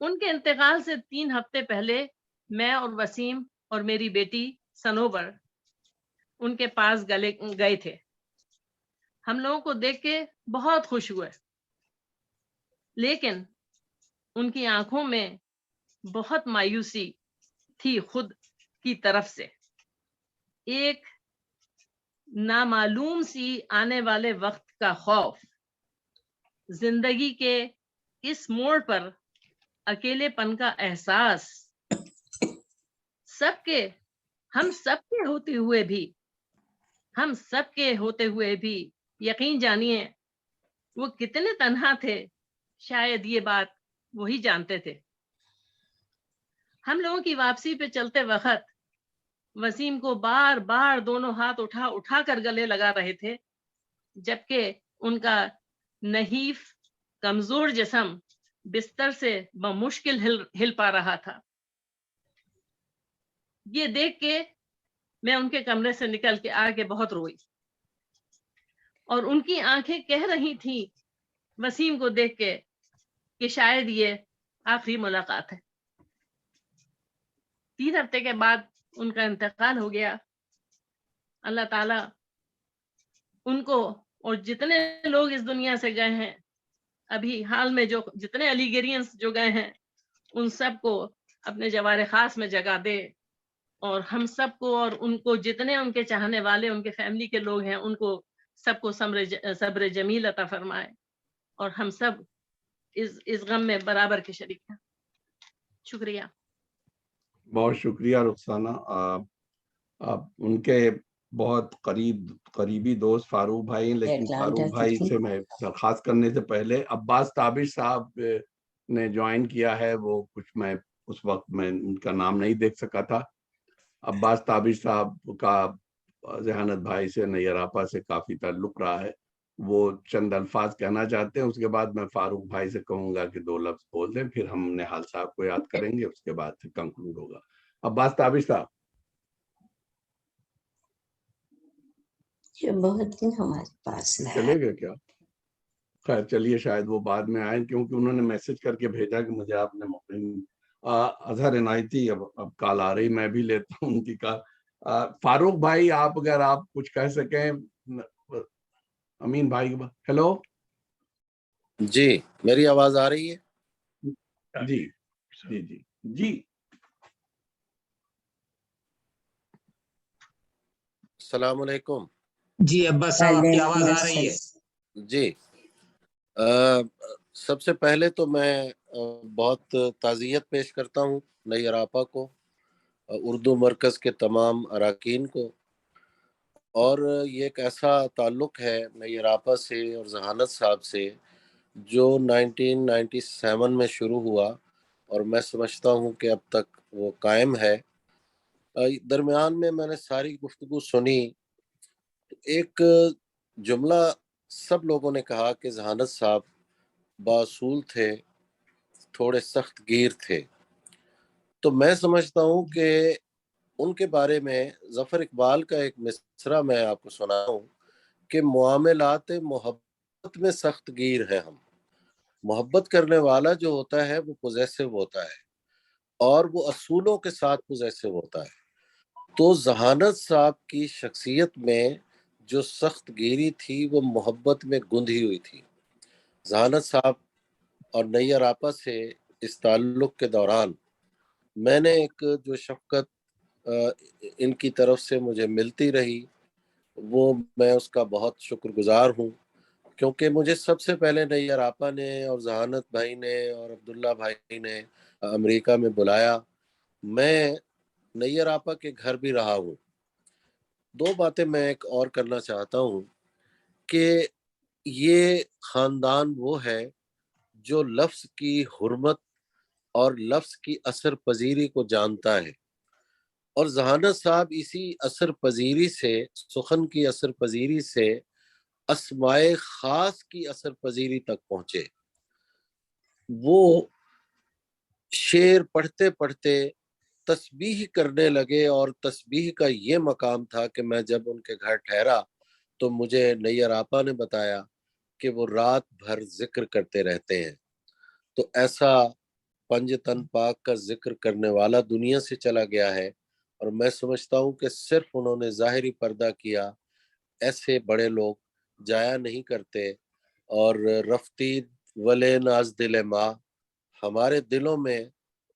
ان کے انتقال سے 3 ہفتے پہلے میں اور وسیم اور میری بیٹی سنوبر ان کے پاس گئے تھے. ہم لوگوں کو دیکھ کے بہت خوش ہوئے، لیکن ان کی آنکھوں میں بہت مایوسی تھی خود کی طرف سے. ایک نامعلوم سی آنے والے وقت کا خوف، زندگی کے اس موڑ پر اکیلے پن کا احساس، ہم سب کے ہوتے ہوئے بھی یقین جانیے وہ کتنے تنہا تھے، شاید یہ بات وہی جانتے تھے. ہم لوگوں کی واپسی پہ چلتے وقت وسیم کو بار بار دونوں ہاتھ اٹھا کر گلے لگا رہے تھے، جبکہ ان کا نحیف کمزور جسم بستر سے بمشکل ہل پا رہا تھا. یہ دیکھ کے میں ان کے کمرے سے نکل کے آگے بہت روئی، اور ان کی آنکھیں کہہ رہی تھیں وسیم کو دیکھ کے کہ شاید یہ آخری ملاقات ہے. 3 ہفتے کے بعد ان کا انتقال ہو گیا. اللہ تعالیٰ ان کو اور جتنے لوگ اس دنیا سے گئے ہیں، ابھی حال میں جو جتنے علی گرینس جو گئے ہیں، ان سب کو اپنے جوار خاص میں جگہ دے، اور ہم سب کو اور ان کو جتنے ان کے چاہنے والے ان کے فیملی کے لوگ ہیں ان کو سب کو صبر جمیل عطا فرمائے، اور ہم سب اس غم میں برابر کے شریک ہیں. شکریہ. بہت شکریہ رخسانہ. آپ ان کے بہت قریبی دوست فاروق بھائی ہیں، لیکن فاروق بھائی سے میں درخواست کرنے سے پہلے عباس تابش صاحب نے جوائن کیا ہے. وہ کچھ میں اس وقت میں ان کا نام نہیں دیکھ سکا تھا. عباس تابش صاحب کا ذہانت بھائی سے، نیر آپا سے کافی تعلق رہا ہے. وہ چند الفاظ کہنا چاہتے ہیں، اس کے بعد میں فاروق بھائی سے کہوں گا کہ 2 لفظ بول دیں، پھر ہم نہال صاحب کو یاد کریں گے، اس کے بعد پھر کنکلوڈ ہوگا. عباس تابش صاحب. بہت دن ہمارے پاس چلے گئے کیا؟ خیر چلیے، شاید وہ بعد میں آئیں، کیونکہ انہوں نے میسج کر کے بھیجا کہ مجھے آپ نے اظہر عنایتی اب کال آ رہی، میں بھی لیتا ہوں ان کی کال. فاروق بھائی اگر آپ کچھ کہہ سکیں امین بھائی. ہیلو جی، میری آواز آ رہی ہے؟ جی جی جی جی السلام علیکم. جی عباس صاحب آپ کی آواز آ رہی ہے. جی سب سے پہلے تو میں بہت تعزیت پیش کرتا ہوں نیر آپا کو, اردو مرکز کے تمام اراکین کو, اور یہ ایک ایسا تعلق ہے نیر آپا سے اور ذہانت صاحب سے جو 1997 میں شروع ہوا اور میں سمجھتا ہوں کہ اب تک وہ قائم ہے. درمیان میں نے ساری گفتگو سنی. ایک جملہ سب لوگوں نے کہا کہ ذہانت صاحب باصول تھے, تھوڑے سخت گیر تھے. تو میں سمجھتا ہوں کہ ان کے بارے میں ظفر اقبال کا ایک مصرع میں آپ کو سنا ہوں کہ معاملات محبت میں سخت گیر ہے ہم. محبت کرنے والا جو ہوتا ہے وہ پوزیسو ہوتا ہے اور وہ اصولوں کے ساتھ پوزیسو ہوتا ہے. تو ذہانت صاحب کی شخصیت میں جو سخت گیری تھی وہ محبت میں گندھی ہوئی تھی. ذہانت صاحب اور نیر آپا سے اس تعلق کے دوران میں نے ایک جو شفقت ان کی طرف سے مجھے ملتی رہی وہ میں اس کا بہت شکر گزار ہوں, کیونکہ مجھے سب سے پہلے نیر آپا نے اور ذہانت بھائی نے اور عبداللہ بھائی نے امریکہ میں بلایا. میں نیر آپا کے گھر بھی رہا ہوں. دو باتیں میں ایک اور کرنا چاہتا ہوں کہ یہ خاندان وہ ہے جو لفظ کی حرمت اور لفظ کی اثر پذیری کو جانتا ہے, اور ذہانت صاحب اسی اثر پذیری سے, سخن کی اثر پذیری سے اسماء خاص کی اثر پذیری تک پہنچے. وہ شعر پڑھتے پڑھتے تسبیح کرنے لگے, اور تسبیح کا یہ مقام تھا کہ میں جب ان کے گھر ٹھہرا تو مجھے نیر آپا نے بتایا کہ وہ رات بھر ذکر کرتے رہتے ہیں. تو ایسا پنج تن پاک کا ذکر کرنے والا دنیا سے چلا گیا ہے, اور میں سمجھتا ہوں کہ صرف انہوں نے ظاہری پردہ کیا, ایسے بڑے لوگ جایا نہیں کرتے. اور رفتی ولے ناز دل ماں, ہمارے دلوں میں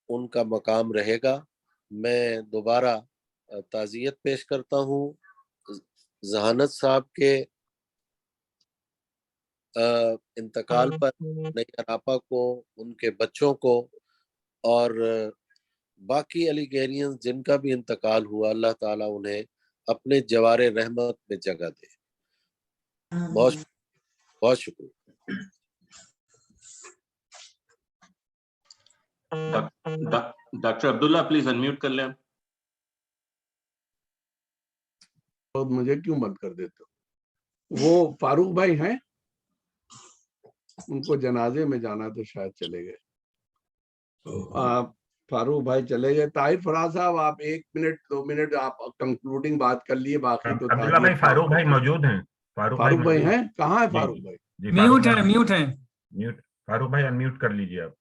ان کا مقام رہے گا. میں دوبارہ تعزیت پیش کرتا ہوں ذہانت صاحب کے انتقال پر, نیر آپا کو, ان کے بچوں کو, اور باقی علی گیرینز جن کا بھی انتقال ہوا, اللہ تعالیٰ انہیں اپنے جوار رحمت میں جگہ دے. بہت بہت شکریہ. ڈاکٹر عبداللہ پلیز انمیوٹ کر لیں. مجھے کیوں بند کر دیتے ہو؟ وہ فاروق بھائی ہیں, ان کو جنازے میں جانا تو شاید چلے گئے. فاروق بھائی چلے گئے. طاہر فراز صاحب آپ 1 منٹ 2 منٹ آپ کنکلوڈنگ بات کر لیے, باقی تو عبداللہ بھائی فاروق بھائی موجود ہیں. فاروق بھائی ہیں, کہاں ہے فاروق بھائی؟ میوٹ ہے. میوٹ. فاروق بھائی انمیوٹ کر لیجیے آپ.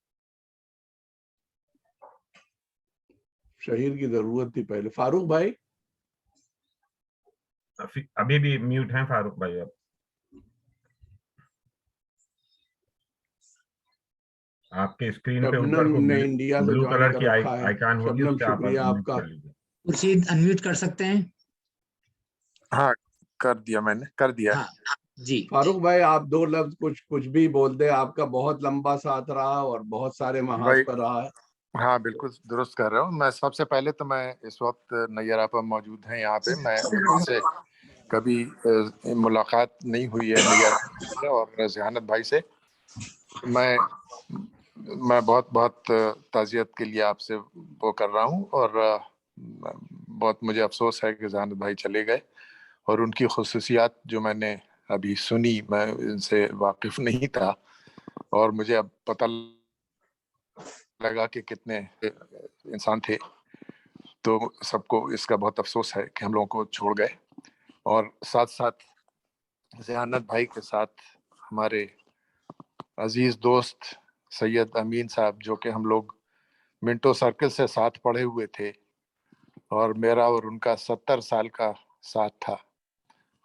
شہیر کی ضرورت تھی پہلے. فاروق بھائی ابھی بھی میوٹ ہیں فاروق بھائی. آپ کے اسکرین پہ اوپر کو انڈیا سے بلو جوائن کلر کر کی رکھا ہے. آئیکن ہوگی, اس پہ آپ شکریہ آپ کا. خورشید انمیوٹ کر سکتے ہیں؟ ہاں کر دیا, میں نے کر دیا. جی فاروق بھائی آپ 2 لفظ کچھ بھی بول دیں. آپ کا بہت لمبا ساتھ رہا اور بہت سارے محاذ پر رہا ہے. ہاں بالکل درست کر رہا ہوں. میں سب سے پہلے تو میں اس وقت نیر آپا موجود ہیں یہاں پہ, میں ان سے کبھی ملاقات نہیں ہوئی ہے نیر اور ذہانت بھائی سے. میں بہت بہت تعزیت کے لیے آپ سے وہ کر رہا ہوں, اور بہت مجھے افسوس ہے کہ ذہانت بھائی چلے گئے, اور ان کی خصوصیات جو میں نے ابھی سنی, میں ان سے واقف نہیں تھا, اور مجھے اب پتہ لگا کہ کتنے انسان تھے. تو سب کو اس کا بہت افسوس ہے کہ ہم لوگوں کو چھوڑ گئے. اور ساتھ ساتھ ذہانت بھائی کے ساتھ ہمارے عزیز دوست سید امین صاحب, جو کہ ہم لوگ منٹو سرکل سے ساتھ پڑھے ہوئے تھے, اور میرا اور ان کا 70 سال کا ساتھ تھا,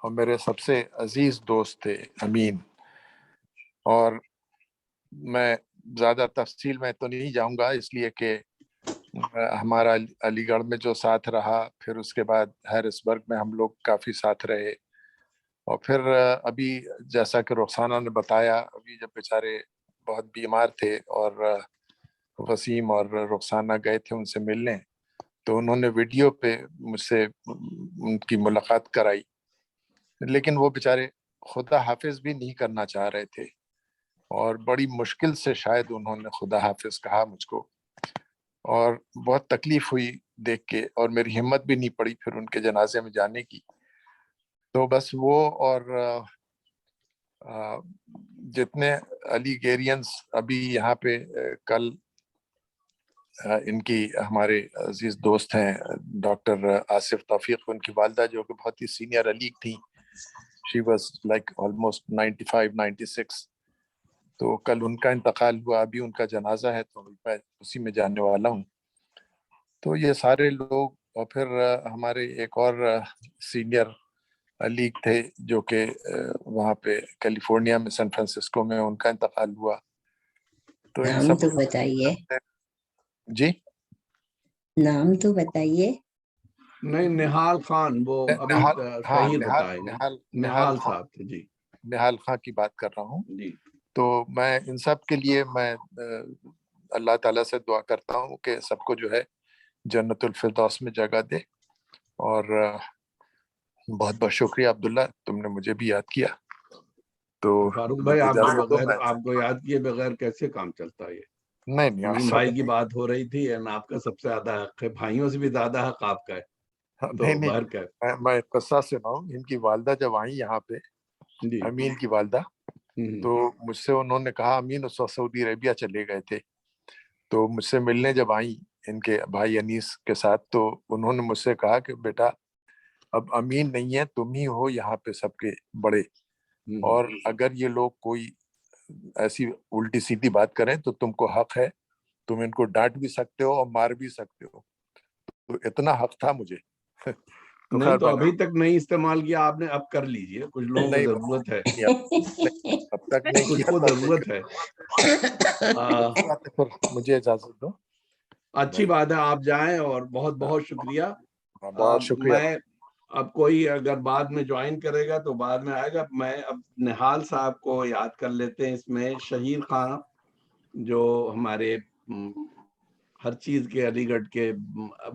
اور میرے سب سے عزیز دوست تھے امین. اور میں زیادہ تفصیل میں تو نہیں جاؤں گا, اس لیے کہ ہمارا علی گڑھ میں جو ساتھ رہا، پھر اس کے بعد ہیرسبرگ میں ہم لوگ کافی ساتھ رہے، اور پھر ابھی جیسا کہ رخسانہ نے بتایا، ابھی جب بیچارے بہت بیمار تھے اور وسیم اور رخسانہ گئے تھے ان سے ملنے، تو انہوں نے ویڈیو پہ مجھ سے ان کی ملاقات کرائی، لیکن وہ بیچارے خدا حافظ بھی نہیں کرنا چاہ رہے تھے، اور بڑی مشکل سے شاید انہوں نے خدا حافظ کہا مجھ کو، اور بہت تکلیف ہوئی دیکھ کے، اور میری ہمت بھی نہیں پڑی پھر ان کے جنازے میں جانے کی۔ تو بس وہ اور جتنے علی گیرینز ابھی یہاں پہ کل ان کی ہمارے عزیز دوست ہیں ڈاکٹر آصف توفیق، ان کی والدہ جو کہ بہت ہی سینئر علی تھی، شی واز لائک آلموسٹ 95 96، تو کل ان کا انتقال ہوا، ابھی ان کا جنازہ ہے، تو میں اسی میں جانے والا ہوں۔ تو یہ سارے لوگ، اور پھر ہمارے ایک اور سینئر علی تھے جو کہ وہاں پہ کیلیفورنیا میں سین فرانسسکو میں ان کا انتقال ہوا، تو ان نام سب تو بتائیے، جی نہیں، نہال خان، وہ ابھی شہیر بتائے گا، نہال صاحب تھے جی، نہال خان کی بات کر رہا ہوں جی۔ تو میں ان سب کے لیے میں اللہ تعالیٰ سے دعا کرتا ہوں کہ سب کو جو ہے جنت الفردوس میں جگہ دے، اور بہت بہت شکریہ عبداللہ، تم نے مجھے بھی یاد کیا۔ تو فاروق بھائی، آپ کو یاد کیے بغیر کیسے کام چلتا ہے؟ نہیں امین بھائی کی بات ہو رہی تھی، آپ کا سب سے زیادہ حق ہے، بھائیوں سے بھی زیادہ حق آپ کا ہے۔ نہیں، میں ایک قصہ سناؤں۔ ان کی والدہ جب آئیں یہاں پہ، امین کی والدہ، تو مجھ سے انہوں نے کہا، امین اس وقت سعودی عربیہ چلے گئے تھے، تو مجھ سے ملنے جب آئیں ان کے بھائی انیس کے ساتھ، تو انہوں نے مجھ سے کہا کہ بیٹا اب امین نہیں ہے، تم ہی ہو یہاں پہ سب کے بڑے، اور اگر یہ لوگ کوئی ایسی الٹی سیدھی بات کریں تو تم کو حق ہے، تم ان کو ڈانٹ بھی سکتے ہو اور مار بھی سکتے ہو۔ تو اتنا حق تھا مجھے۔ نہیں تو ابھی تک نہیں استعمال کیا آپ نے، اب کر لیجئے، کچھ لوگوں کو ضرورت ہے، اب تک نہیں کچھ کو ضرورت ہے۔ مجھے اجازت دو۔ اچھی بات ہے، آپ جائیں، اور بہت بہت شکریہ۔ بہت شکریہ۔ میں اب کوئی اگر بعد میں جوائن کرے گا تو بعد میں آئے گا، میں اب نہال صاحب کو یاد کر لیتے ہیں۔ اس میں شہیر خان جو ہمارے ہر چیز کے علی گڑھ کے،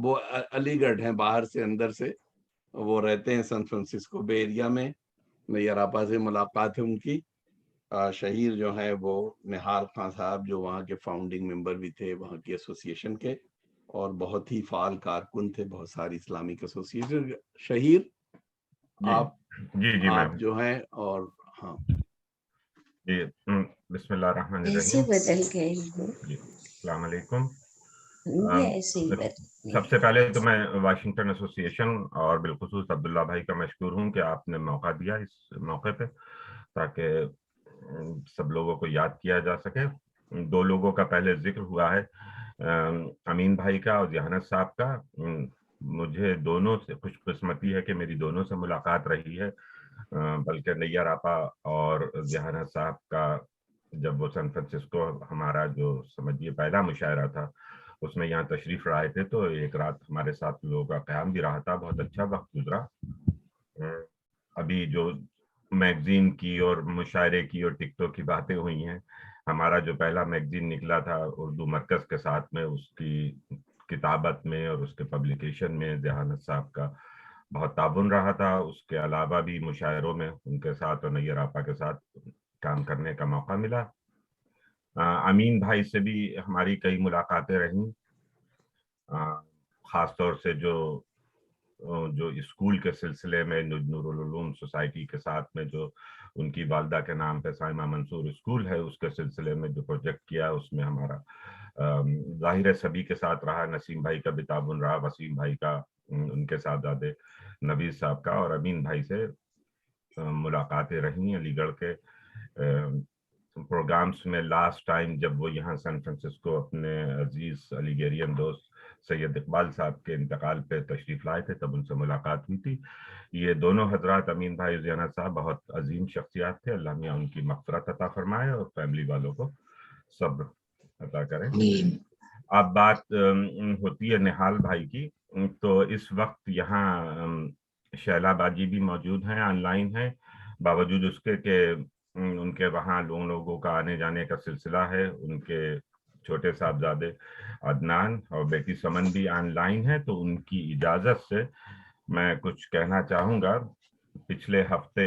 وہ علی گڑھ ہیں باہر سے اندر سے، وہ رہتے ہیں سان فرانسسکو بے ایریا میں، نیر آپا سے ملاقات ہے ان کی۔ شہیر جو ہیں وہ نہال خان صاحب، جو وہاں کے فاؤنڈنگ ممبر بھی تھے وہاں کی ایسوسیشن کے، اور بہت ہی فعال کارکن تھے بہت ساری اسلامک ایسوسیشن۔ شہیر آپ جو ہیں، اور ہاں جی، بسم اللہ الرحمن ایسے الرحیم۔ بدل گئے جی، السلام علیکم۔ ایسے ہی سب سے پہلے تو میں واشنگٹن ایسوسیشن اور بالخصوص عبداللہ بھائی کا مشکور ہوں کہ آپ نے موقع دیا اس موقع پہ، تاکہ سب لوگوں کو یاد کیا جا سکے۔ دو لوگوں کا پہلے ذکر ہوا ہے، امین بھائی کا اور ذہانت صاحب کا۔ مجھے دونوں سے خوش قسمتی ہے کہ میری دونوں سے ملاقات رہی ہے، بلکہ نیر آپا اور ذہانت صاحب کا جب وہ سان فرانسسکو ہمارا جو سمجھیے پہلا مشاعرہ تھا اس میں یہاں تشریف لائے تھے، تو ایک رات ہمارے ساتھ لوگوں کا قیام بھی رہا تھا، بہت اچھا وقت گزرا۔ ابھی جو میگزین کی اور مشاعرے کی اور ٹکٹوں کی باتیں ہوئی ہیں، ہمارا جو پہلا میگزین نکلا تھا اردو مرکز کے ساتھ میں، اس کی کتابت میں اور اس کے پبلیکیشن میں ذہانت صاحب کا بہت تعاون رہا تھا۔ اس کے علاوہ بھی مشاعروں میں ان کے ساتھ اور نیر آپا کے ساتھ کام کرنے کا موقع ملا۔ امین بھائی سے بھی ہماری کئی ملاقاتیں رہیں، خاص طور سے جو اسکول کے سلسلے میں نور العلوم سوسائٹی کے ساتھ میں جو ان کی والدہ کے نام پہ سائمہ منصور اسکول ہے، اس کے سلسلے میں جو پروجیکٹ کیا، اس میں ہمارا ظاہر ہے سبھی کے ساتھ رہا۔ نسیم بھائی کا بھی تعاون رہا، وسیم بھائی کا، ان کے صاحبزادے نوید صاحب کا، اور امین بھائی سے ملاقاتیں رہیں علی گڑھ کے پروگرامز میں۔ لاسٹ ٹائم جب وہ یہاں سان فرانسسکو اپنے عزیز علی گیرین دوست سید اقبال صاحب کے انتقال پہ تشریف لائے تھے، تب ان سے ملاقات ہوئی تھی۔ یہ دونوں حضرات، امین بھائی اور ذہانت صاحب، بہت عظیم شخصیات تھے، اللہ میاں ان کی مغفرت عطا فرمائے اور فیملی والوں کو صبر عطا کریں۔ اب بات ہوتی ہے نہال بھائی کی، تو اس وقت یہاں شیلا باجی بھی موجود ہیں، آن لائن ہیں، باوجود اس کے کہ ان کے وہاں لوگوں کا آنے جانے کا سلسلہ ہے. ان کے چھوٹے صاحبزادے عدنان اور بیٹی سمن بھی آن لائن ہے، تو ان کی اجازت سے میں کچھ کہنا چاہوں گا. پچھلے ہفتے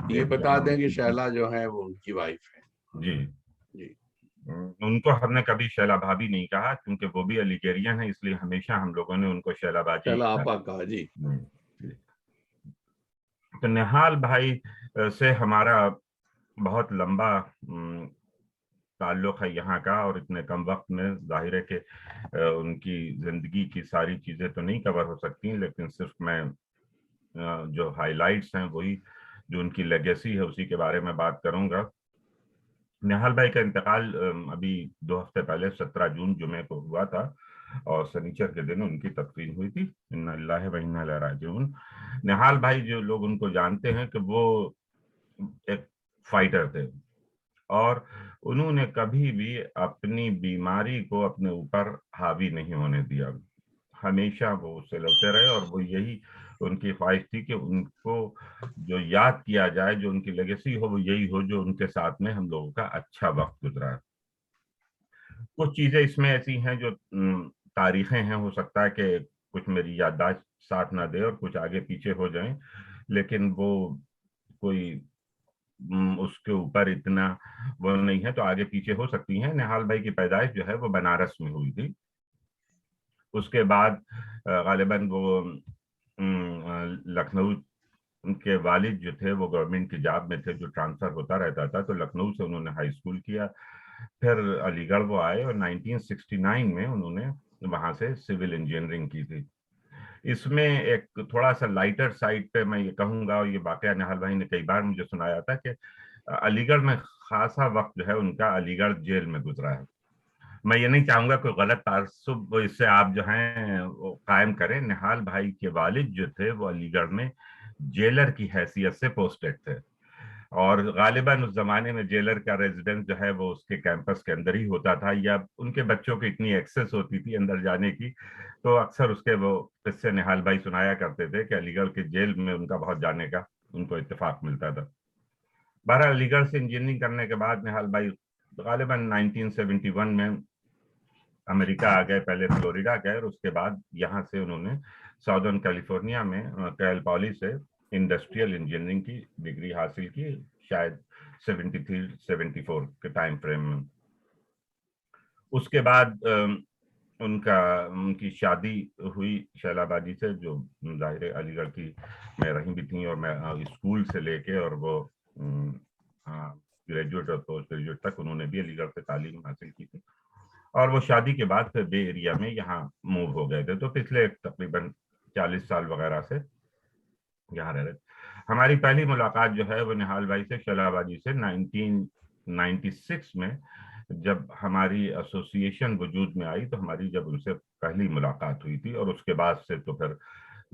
یہ بتا دیں کہ شیلا جو ہے وہ ان کی وائف ہے. جی جی، ان کو ہم نے کبھی شیلا بھابی نہیں کہا، کیونکہ وہ بھی علی گیرین ہے، اس لیے ہمیشہ ہم لوگوں نے ان کو شیلا باجی شیلا آپا کہا. جی. تو نہال بھائی سے ہمارا بہت لمبا تعلق ہے یہاں کا، اور اتنے کم وقت میں ظاہر ہے کہ ان کی زندگی کی ساری چیزیں تو نہیں کور ہو سکتی، لیکن صرف میں جو ہائی لائٹس ہیں وہی جو ان کی لیگیسی ہے اسی کے بارے میں بات کروں گا. نہال بھائی کا انتقال ابھی 2 ہفتے پہلے 17 جون جمعے کو ہوا تھا، اور سنیچر کے دن ان کی تدفین ہوئی تھی. انا للہ و انا الیہ راجعون. نہال بھائی جو لوگ ان کو جانتے ہیں کہ وہ ایک فائٹر تھے، اور انہوں نے کبھی بھی اپنی بیماری کو اپنے اوپر حاوی نہیں ہونے دیا. ہمیشہ وہ اس سے لڑتے رہے، اور وہ یہی ان کی خواہش تھی کہ ان کو جو یاد کیا جائے، جو ان کی لیگیسی ہو، وہ یہی ہو جو ان کے ساتھ میں ہم لوگوں کا اچھا وقت گزرا ہے. کچھ چیزیں اس میں ایسی ہیں جو تاریخیں ہیں، ہو سکتا ہے کہ کچھ میری یادداشت ساتھ نہ دے اور کچھ آگے پیچھے ہو جائیں، لیکن وہ کوئی اس کے اوپر اتنا وہ نہیں ہے، تو آگے پیچھے ہو سکتی ہیں. نہال بھائی کی پیدائش جو ہے وہ بنارس میں ہوئی تھی. اس کے بعد غالباً وہ لکھنؤ، ان کے والد جو تھے وہ گورنمنٹ کی جاب میں تھے جو ٹرانسفر ہوتا رہتا تھا، تو لکھنؤ سے انہوں نے ہائی اسکول کیا، پھر علی گڑھ وہ آئے اور 1969 میں انہوں نے وہاں سے سول انجینئرنگ کی تھی. اس میں ایک تھوڑا سا لائٹر سائڈ پہ میں یہ کہوں گا، اور یہ واقعہ نہال بھائی نے کئی بار مجھے سنایا تھا کہ علی گڑھ میں خاصا وقت جو ہے ان کا علی گڑھ جیل میں گزرا ہے. میں یہ نہیں چاہوں گا کوئی غلط تعصب اس سے آپ جو ہیں وہ قائم کریں. نہال بھائی کے والد جو تھے وہ علی گڑھ میں جیلر کی حیثیت سے پوسٹڈ تھے، اور غالباً اس زمانے میں جیلر کا ریزیڈنس جو ہے وہ اس کے کیمپس کے اندر ہی ہوتا تھا، یا ان کے بچوں کی اتنی ایکسس ہوتی تھی اندر جانے کی، تو اکثر اس کے وہ قصے نہال بھائی سنایا کرتے تھے کہ علی گڑھ کے جیل میں ان کا بہت جانے کا ان کو اتفاق ملتا تھا. بہرحال علی گڑھ سے انجینئرنگ کرنے کے بعد نہال بھائی غالباً 1971 میں امریکہ آ گئے، پہلے فلوریڈا گئے، اور اس کے بعد یہاں سے انہوں نے ساؤدرن کیلیفورنیا میں کیل پالی سے انڈسٹریل انجینئرنگ کی ڈگری حاصل کی، شاید 73-74 کے ٹائم فریم میں. اس کے بعد ان کی شادی ہوئی شیلا باجی سے، جو ظاہر علی گڑھ کی میں رہی بھی تھیں، اور میں اسکول سے لے کے اور وہ گریجویٹ اور پوسٹ گریجویٹ تک انہوں نے بھی علی گڑھ سے تعلیم حاصل کی تھی، اور وہ شادی کے بعد پھر بے ایریا میں یہاں موو ہو گئے تھے. تو پچھلے تقریباً 40 سال وغیرہ سے یہاں رہ رہے. ہماری پہلی ملاقات جو ہے وہ نہال بھائی سے، شیلا باجی سے 1996 میں جب ہماری ایسوسی ایشن وجود میں آئی، تو ہماری جب ان سے پہلی ملاقات ہوئی تھی، اور اس کے بعد سے تو پھر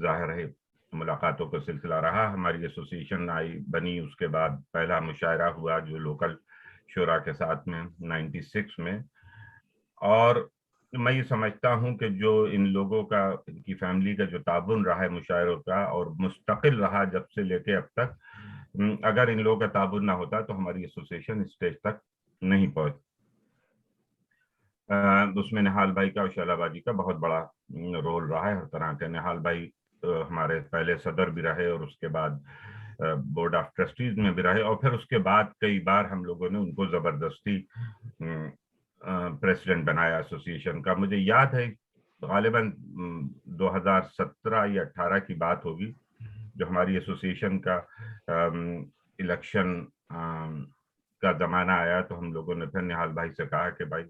ظاہر ہے ملاقاتوں کا سلسلہ رہا. ہماری ایسوسی ایشن بنی، اس کے بعد پہلا مشاعرہ ہوا جو لوکل شورا کے ساتھ میں 96 میں. اور میں یہ سمجھتا ہوں کہ جو ان لوگوں کا، ان کی فیملی کا جو تعاون رہا ہے مشاعروں کا، اور مستقل رہا جب سے لے کے اب تک، اگر ان لوگوں کا تعاون نہ ہوتا تو ہماری ایسوسی ایشن اسٹیج تک نہیں پہنچ. اس میں نہال بھائی کا اور شیلا باجی کا بہت بڑا رول رہا ہے ہر طرح کا. نہال بھائی ہمارے پہلے صدر بھی رہے، اور اس کے بعد بورڈ آف ٹرسٹیز میں بھی رہے، اور پھر اس کے بعد کئی بار ہم لوگوں نے ان کو زبردستی پریسیڈنٹ بنایا ایسوسی ایشن کا. مجھے یاد ہے غالباً 2017 یا 18 کی بات ہوگی، جو ہماری ایسوسی ایشن کا الیکشن کا زمانہ آیا، تو ہم لوگوں نے پھر نہال بھائی سے کہا کہ بھائی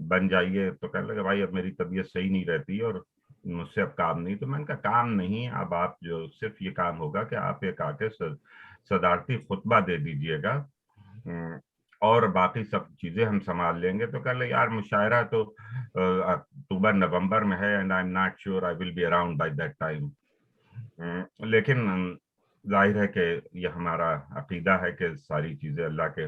بن جائیے. تو کہنے لگے بھائی اب میری طبیعت صحیح نہیں رہتی اور مجھ سے اب کام نہیں. تو میں نے کہا کام نہیں، اب آپ جو صرف یہ کام ہوگا کہ آپ ایک آ کے صدارتی خطبہ دے دیجئے گا، اور باقی سب چیزیں ہم سنبھال لیں گے. تو کہہ لے یار مشاعرہ تو اکتوبر نومبر میں ہے، and I'm not sure I will be around by that time. لیکن ظاہر ہے کہ یہ ہمارا عقیدہ ہے کہ ساری چیزیں اللہ کے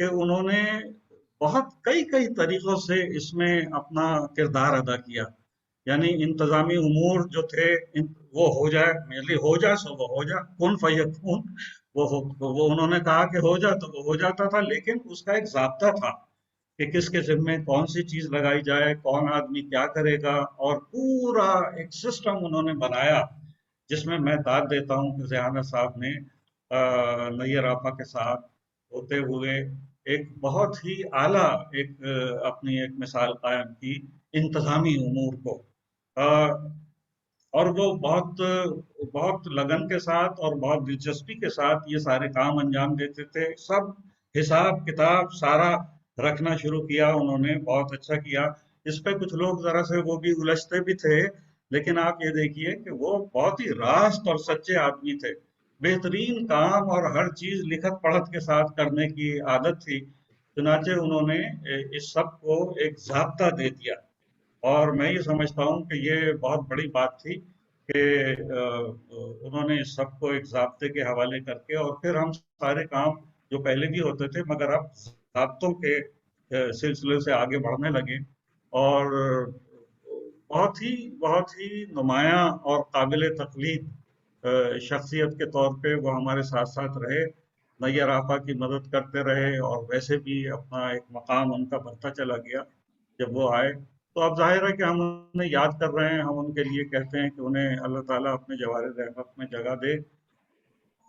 کہ انہوں نے بہت کئی طریقوں سے اس میں اپنا کردار ادا کیا. یعنی انتظامی امور جو تھے وہ ہو جائے، میرے ہو جائے سو وہ ہو جائے، کن فیکون، وہ انہوں نے کہا کہ ہو جائے تو وہ ہو جاتا تھا، لیکن اس کا ایک ضابطہ تھا کہ کس کے ذمے کون سی چیز لگائی جائے، کون آدمی کیا کرے گا، اور پورا ایک سسٹم انہوں نے بنایا جس میں میں داد دیتا ہوں کہ ذہانت صاحب نے نیر آپا کے ساتھ ہوتے ہوئے ایک بہت ہی اعلیٰ ایک اپنی ایک مثال قائم کی انتظامی امور کو، اور وہ بہت لگن کے ساتھ اور بہت دلچسپی کے ساتھ یہ سارے کام انجام دیتے تھے. سب حساب کتاب سارا رکھنا شروع کیا انہوں نے، بہت اچھا کیا. اس پہ کچھ لوگ ذرا سے وہ بھی الجھتے بھی تھے، لیکن آپ یہ دیکھیے کہ وہ بہت ہی راست اور سچے آدمی تھے. بہترین کام اور ہر چیز لکھت پڑھت کے ساتھ کرنے کی عادت تھی. چنانچہ انہوں نے اس سب کو ایک ضابطہ دے دیا، اور میں یہ سمجھتا ہوں کہ یہ بہت بڑی بات تھی کہ انہوں نے اس سب کو ایک ضابطے کے حوالے کر کے، اور پھر ہم سارے کام جو پہلے بھی ہوتے تھے مگر اب ضابطوں کے سلسلے سے آگے بڑھنے لگے. اور بہت ہی نمایاں اور قابل تقلید شخصیت کے طور پہ وہ ہمارے ساتھ ساتھ رہے، نیر آپا کی مدد کرتے رہے، اور ویسے بھی اپنا ایک مقام ان کا بڑھتا چلا گیا جب وہ آئے. تو اب ظاہر ہے کہ ہم انہیں یاد کر رہے ہیں، ہم ان کے لیے کہتے ہیں کہ انہیں اللہ تعالیٰ اپنے جواہر رحمت میں جگہ دے،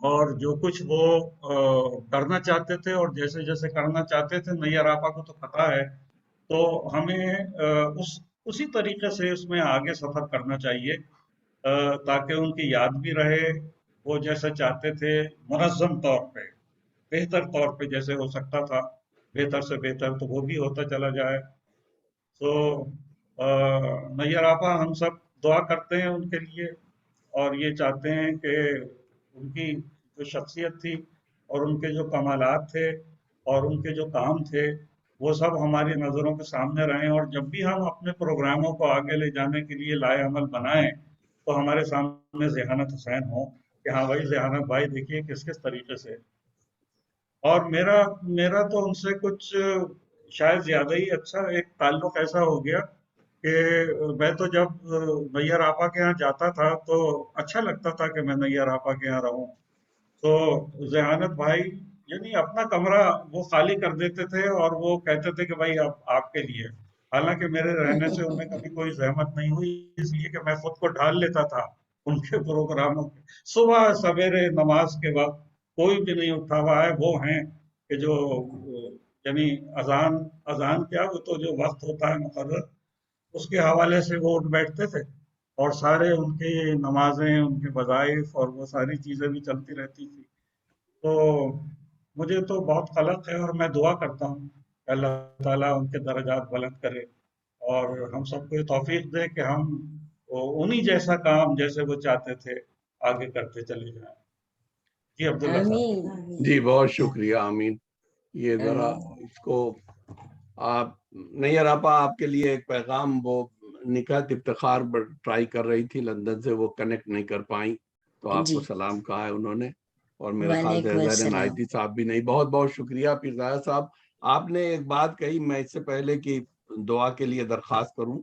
اور جو کچھ وہ کرنا چاہتے تھے اور جیسے جیسے کرنا چاہتے تھے نیر آپا کو تو پتہ ہے، تو ہمیں اسی طریقے سے اس میں آگے سفر کرنا چاہیے تاکہ ان کی یاد بھی رہے. وہ جیسا چاہتے تھے منظم طور پہ، بہتر طور پہ جیسے ہو سکتا تھا، بہتر سے بہتر تو وہ بھی ہوتا چلا جائے. تو نیر آپا ہم سب دعا کرتے ہیں ان کے لیے، اور یہ چاہتے ہیں کہ ان کی جو شخصیت تھی اور ان کے جو کمالات تھے اور ان کے جو کام تھے وہ سب ہماری نظروں کے سامنے رہیں، اور جب بھی ہم اپنے پروگراموں کو آگے لے جانے کے لیے لائے عمل بنائیں تو ہمارے سامنے ذہانت حسین ہوں کہ ہاں بھائی ذہانت بھائی دیکھیے کس طریقے سے. اور میرا تو ان سے کچھ شاید زیادہ ہی اچھا ایک تعلق ایسا ہو گیا کہ میں تو جب نیر آپا کے یہاں جاتا تھا تو اچھا لگتا تھا کہ میں نیر آپا کے یہاں رہوں. تو ذہانت بھائی یعنی اپنا کمرہ وہ خالی کر دیتے تھے اور وہ کہتے تھے کہ بھائی آپ کے لیے، حالانکہ میرے رہنے سے انہیں کبھی کوئی زحمت نہیں ہوئی، اس لیے کہ میں خود کو ڈھال لیتا تھا ان کے پروگراموں کے. صبح سویرے نماز کے وقت کوئی بھی نہیں اٹھا ہوا ہے، وہ ہیں کہ جو یعنی اذان کیا، وہ تو جو وقت ہوتا ہے مقرر اس کے حوالے سے وہ اٹھ بیٹھتے تھے، اور سارے ان کی نمازیں، ان کے وظائف اور وہ ساری چیزیں بھی چلتی رہتی تھی. تو مجھے تو بہت قلق ہے، اور میں دعا کرتا ہوں کہ اللہ تعالیٰ ان کے درجات بلند کرے اور ہم سب کو یہ توفیق دے کہ ہم انہی جیسا کام جیسے وہ چاہتے تھے آگے کرتے چلے جائیں. جی عبداللہ صاحب. جی بہت شکریہ. آمین. یہ ذرا اس کو آپ نیر آپا آپ کے لیے ایک پیغام، وہ نکاح افتخار ٹرائی کر رہی تھی لندن سے، وہ کنیکٹ نہیں کر پائیں، تو آپ کو سلام کہا ہے انہوں نے، اور میرے خیال سے زہر نائتی صاحب بھی نہیں. بہت بہت شکریہ. پیر زاہد صاحب آپ نے ایک بات کہی، میں اس سے پہلے کی دعا کے لیے درخواست کروں،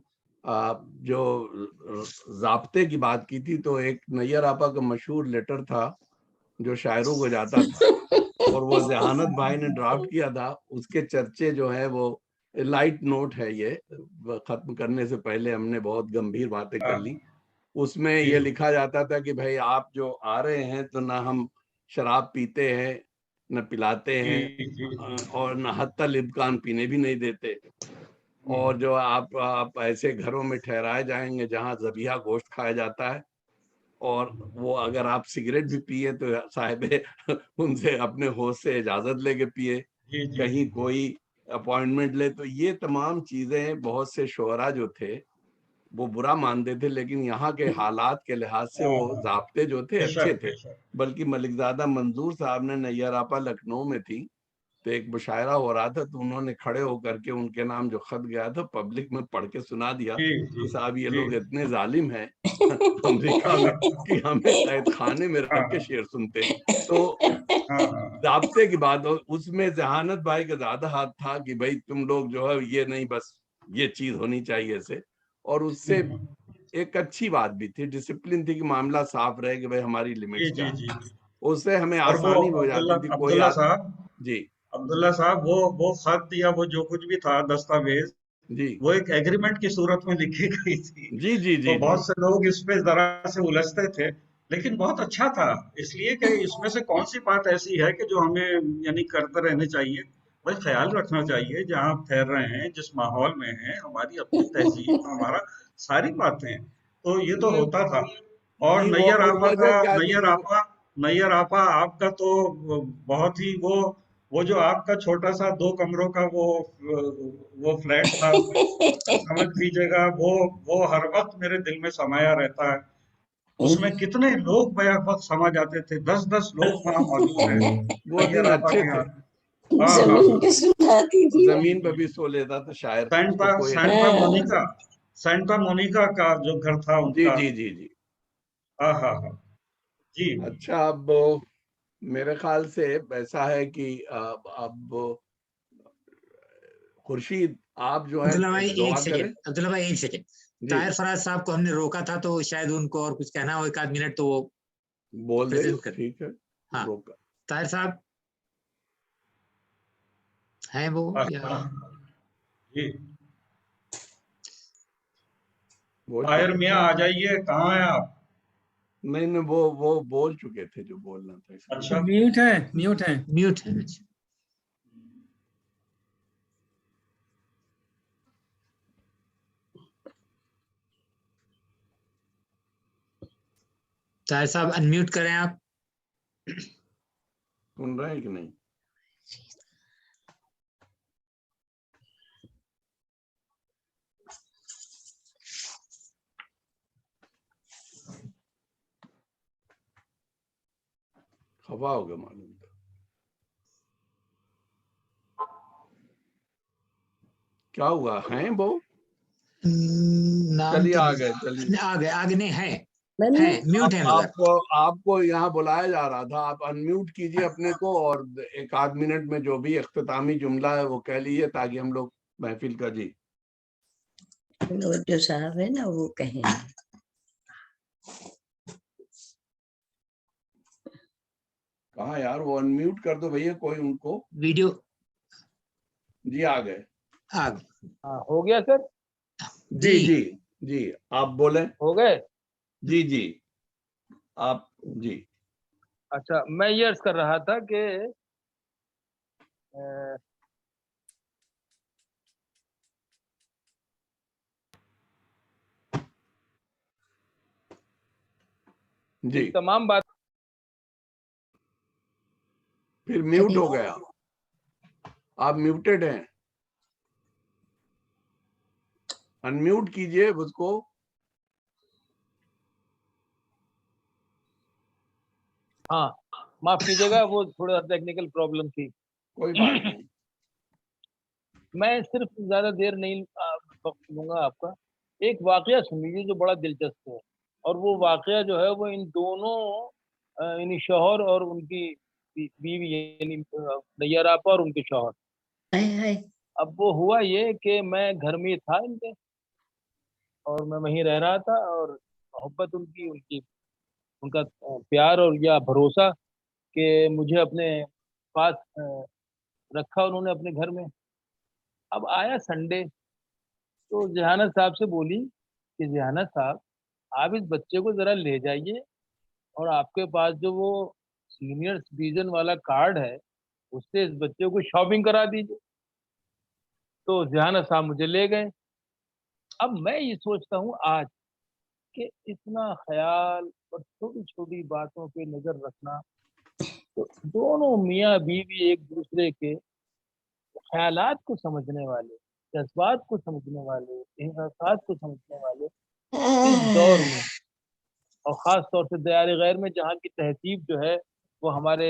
جو ضابطے کی بات کی تھی، تو ایک نیر آپا کا مشہور لیٹر تھا جو شاعروں کو جاتا تھا اور وہ ذہانت بھائی نے ڈرافٹ کیا تھا. اس کے چرچے جو ہے وہ لائٹ نوٹ ہے، یہ ختم کرنے سے پہلے ہم نے بہت گمبھیر باتیں کر لی. اس میں یہ لکھا جاتا تھا کہ بھائی آپ جو آ رہے ہیں تو نہ ہم شراب پیتے ہیں، نہ پلاتے ہیں، اور نہ حتی الامکان پینے بھی نہیں دیتے، اور جو آپ ایسے گھروں میں ٹھہرائے جائیں گے جہاں ذبیحہ گوشت کھایا جاتا ہے، اور وہ اگر آپ سگریٹ بھی پیے تو صاحب ان سے اپنے ہوش سے اجازت لے کے پیے، کہیں کوئی اپوائنٹمنٹ لے. تو یہ تمام چیزیں بہت سے شعراء جو تھے وہ برا مانتے تھے، لیکن یہاں کے حالات کے لحاظ سے وہ ضابطے جو تھے اچھے تھے. بلکہ ملک زادہ منظور صاحب نے، نیر آپا لکھنؤ میں تھی تو ایک مشاعرہ ہو رہا تھا تو انہوں نے کھڑے ہو کر کے ان کے نام جو خط گیا تھا پبلک میں پڑھ کے سنا دیا کہ صاحب یہ لوگ اتنے ظالم ہیں امریکہ میں کہ ہمیں قید خانے میں رکھ کے شعر سنتے. تو ضابطے کی بات ہو, اس میں ذہانت بھائی کا زیادہ ہاتھ تھا کہ بھائی تم لوگ جو ہے یہ نہیں, بس یہ چیز ہونی چاہیے سے. اور اس سے ایک اچھی بات بھی تھی, ڈسپلن تھی کہ معاملہ صاف رہے کہ بھائی ہماری لمٹس کیا ہے. اس سے ہمیں آسانی ہو جاتی تھی. کوئی جی عبداللہ صاحب وہ خط یا وہ جو کچھ بھی تھا دستاویز, جی وہ ایک ایگریمنٹ کی صورت میں لکھی گئی تھی. جی جی جی تو بہت سے لوگ اس پہ ذرا سے الجھتے تھے, لیکن بہت اچھا تھا اس لیے کہ اس میں سے کون سی بات ایسی ہے کہ جو ہمیں یعنی کرتے رہنے چاہیے. بھائی خیال رکھنا چاہیے جہاں آپ ٹھہر رہے ہیں, جس ماحول میں ہیں, ہماری اپنی تہذیب, ہمارا ساری باتیں. تو یہ تو ہوتا تھا. اور نیّر آپا کا نیّر آپا آپ کا تو بہت ہی وہ جو آپ کا چھوٹا سا 2 کمروں کا وہ فلیٹ تھا, سمجھ لیجیے گا وہ ہر وقت میرے دل میں سمایا رہتا ہے. اس میں کتنے لوگ بیک وقت سما جاتے تھے, 10 لوگ وہاں موجود ہیں. وہ دن اچھے تھے. زمین پہ بھی سو لیتا تھا شاعر. سینٹا مونیکا کا جو گھر تھا ان کا. جی جی جی ہاں جی. اچھا, اب میرے خیال سے ایسا ہے کہ اب خورشید آپ جو ہے عبداللہ بھائی ایک سیکنڈ. طاہر فراز صاحب کو ہم نے روکا تھا تو شاید ان کو اور کچھ کہنا ہو, 1 آدھ منٹ تو وہ بول دیں. ٹھیک ہے. ہاں طاہر صاحب ہیں وہ جی طاہر میاں آ جائیے. کہاں ہیں آپ؟ نہیں وہ بول چکے تھے جو بولنا تھا. اچھا میوٹ ہے. طاہر صاحب انمیوٹ کریں آپ. سن رہے ہیں کہ نہیں؟ خفا ہو گیا معلوم تھا. کیا ہوا ہیں وہ؟ چلیے آ گئے. آگے نہیں ہے, میوٹ ہے. آپ کو یہاں بلایا جا رہا تھا, آپ انمیوٹ کیجئے اپنے کو اور 1 آدھ منٹ میں جو بھی اختتامی جملہ ہے وہ کہہ لیجیے تاکہ ہم لوگ محفل کا. جی جو صاحب ہے نا وہ کہیں. کہاں یار, وہ انمیوٹ کر دو بھیا کوئی ان کو. ویڈیو جی آ گئے. ہو گیا سر. جی جی جی آپ بولیں. ہو گئے. جی جی آپ. جی اچھا, میں یہ عرض کر رہا تھا کہ جی تمام بات پھر میوٹ ہو گیا. آپ میوٹڈ ہیں, انمیوٹ کیجئے اس کو. ہاں معاف کیجیے گا, وہ تھوڑا ٹیکنیکل پرابلم تھی. کوئی بات نہیں. میں صرف زیادہ دیر نہیں وقت لوں گا آپ کا. ایک واقعہ سن لیجیے جو بڑا دلچسپ ہے, اور وہ واقعہ جو ہے وہ ان دونوں یعنی شوہر اور ان کی بیوی یعنی نیّر آپا اور ان کے شوہر. اب وہ ہوا یہ کہ میں گھر میں تھا ان کے, اور میں وہیں رہ رہا تھا, اور محبت ان کا پیار اور یا بھروسہ کہ مجھے اپنے پاس رکھا انہوں نے اپنے گھر میں. اب آیا سنڈے تو ذہانت صاحب سے بولی کہ ذہانت صاحب آپ اس بچے کو ذرا لے جائیے, اور آپ کے پاس جو وہ سینئر سٹیزن والا کارڈ ہے اس سے اس بچے کو شاپنگ کرا دیجیے. تو ذہانت صاحب مجھے لے گئے. اب میں یہ سوچتا ہوں آج کہ اتنا خیال اور چھوٹی چھوٹی باتوں پہ نظر رکھنا, تو دونوں میاں بیوی ایک دوسرے کے خیالات کو سمجھنے والے, جذبات کو سمجھنے والے, احساسات کو سمجھنے والے اس دور میں, اور خاص طور سے دیار غیر میں جہاں کی تہذیب جو ہے وہ ہمارے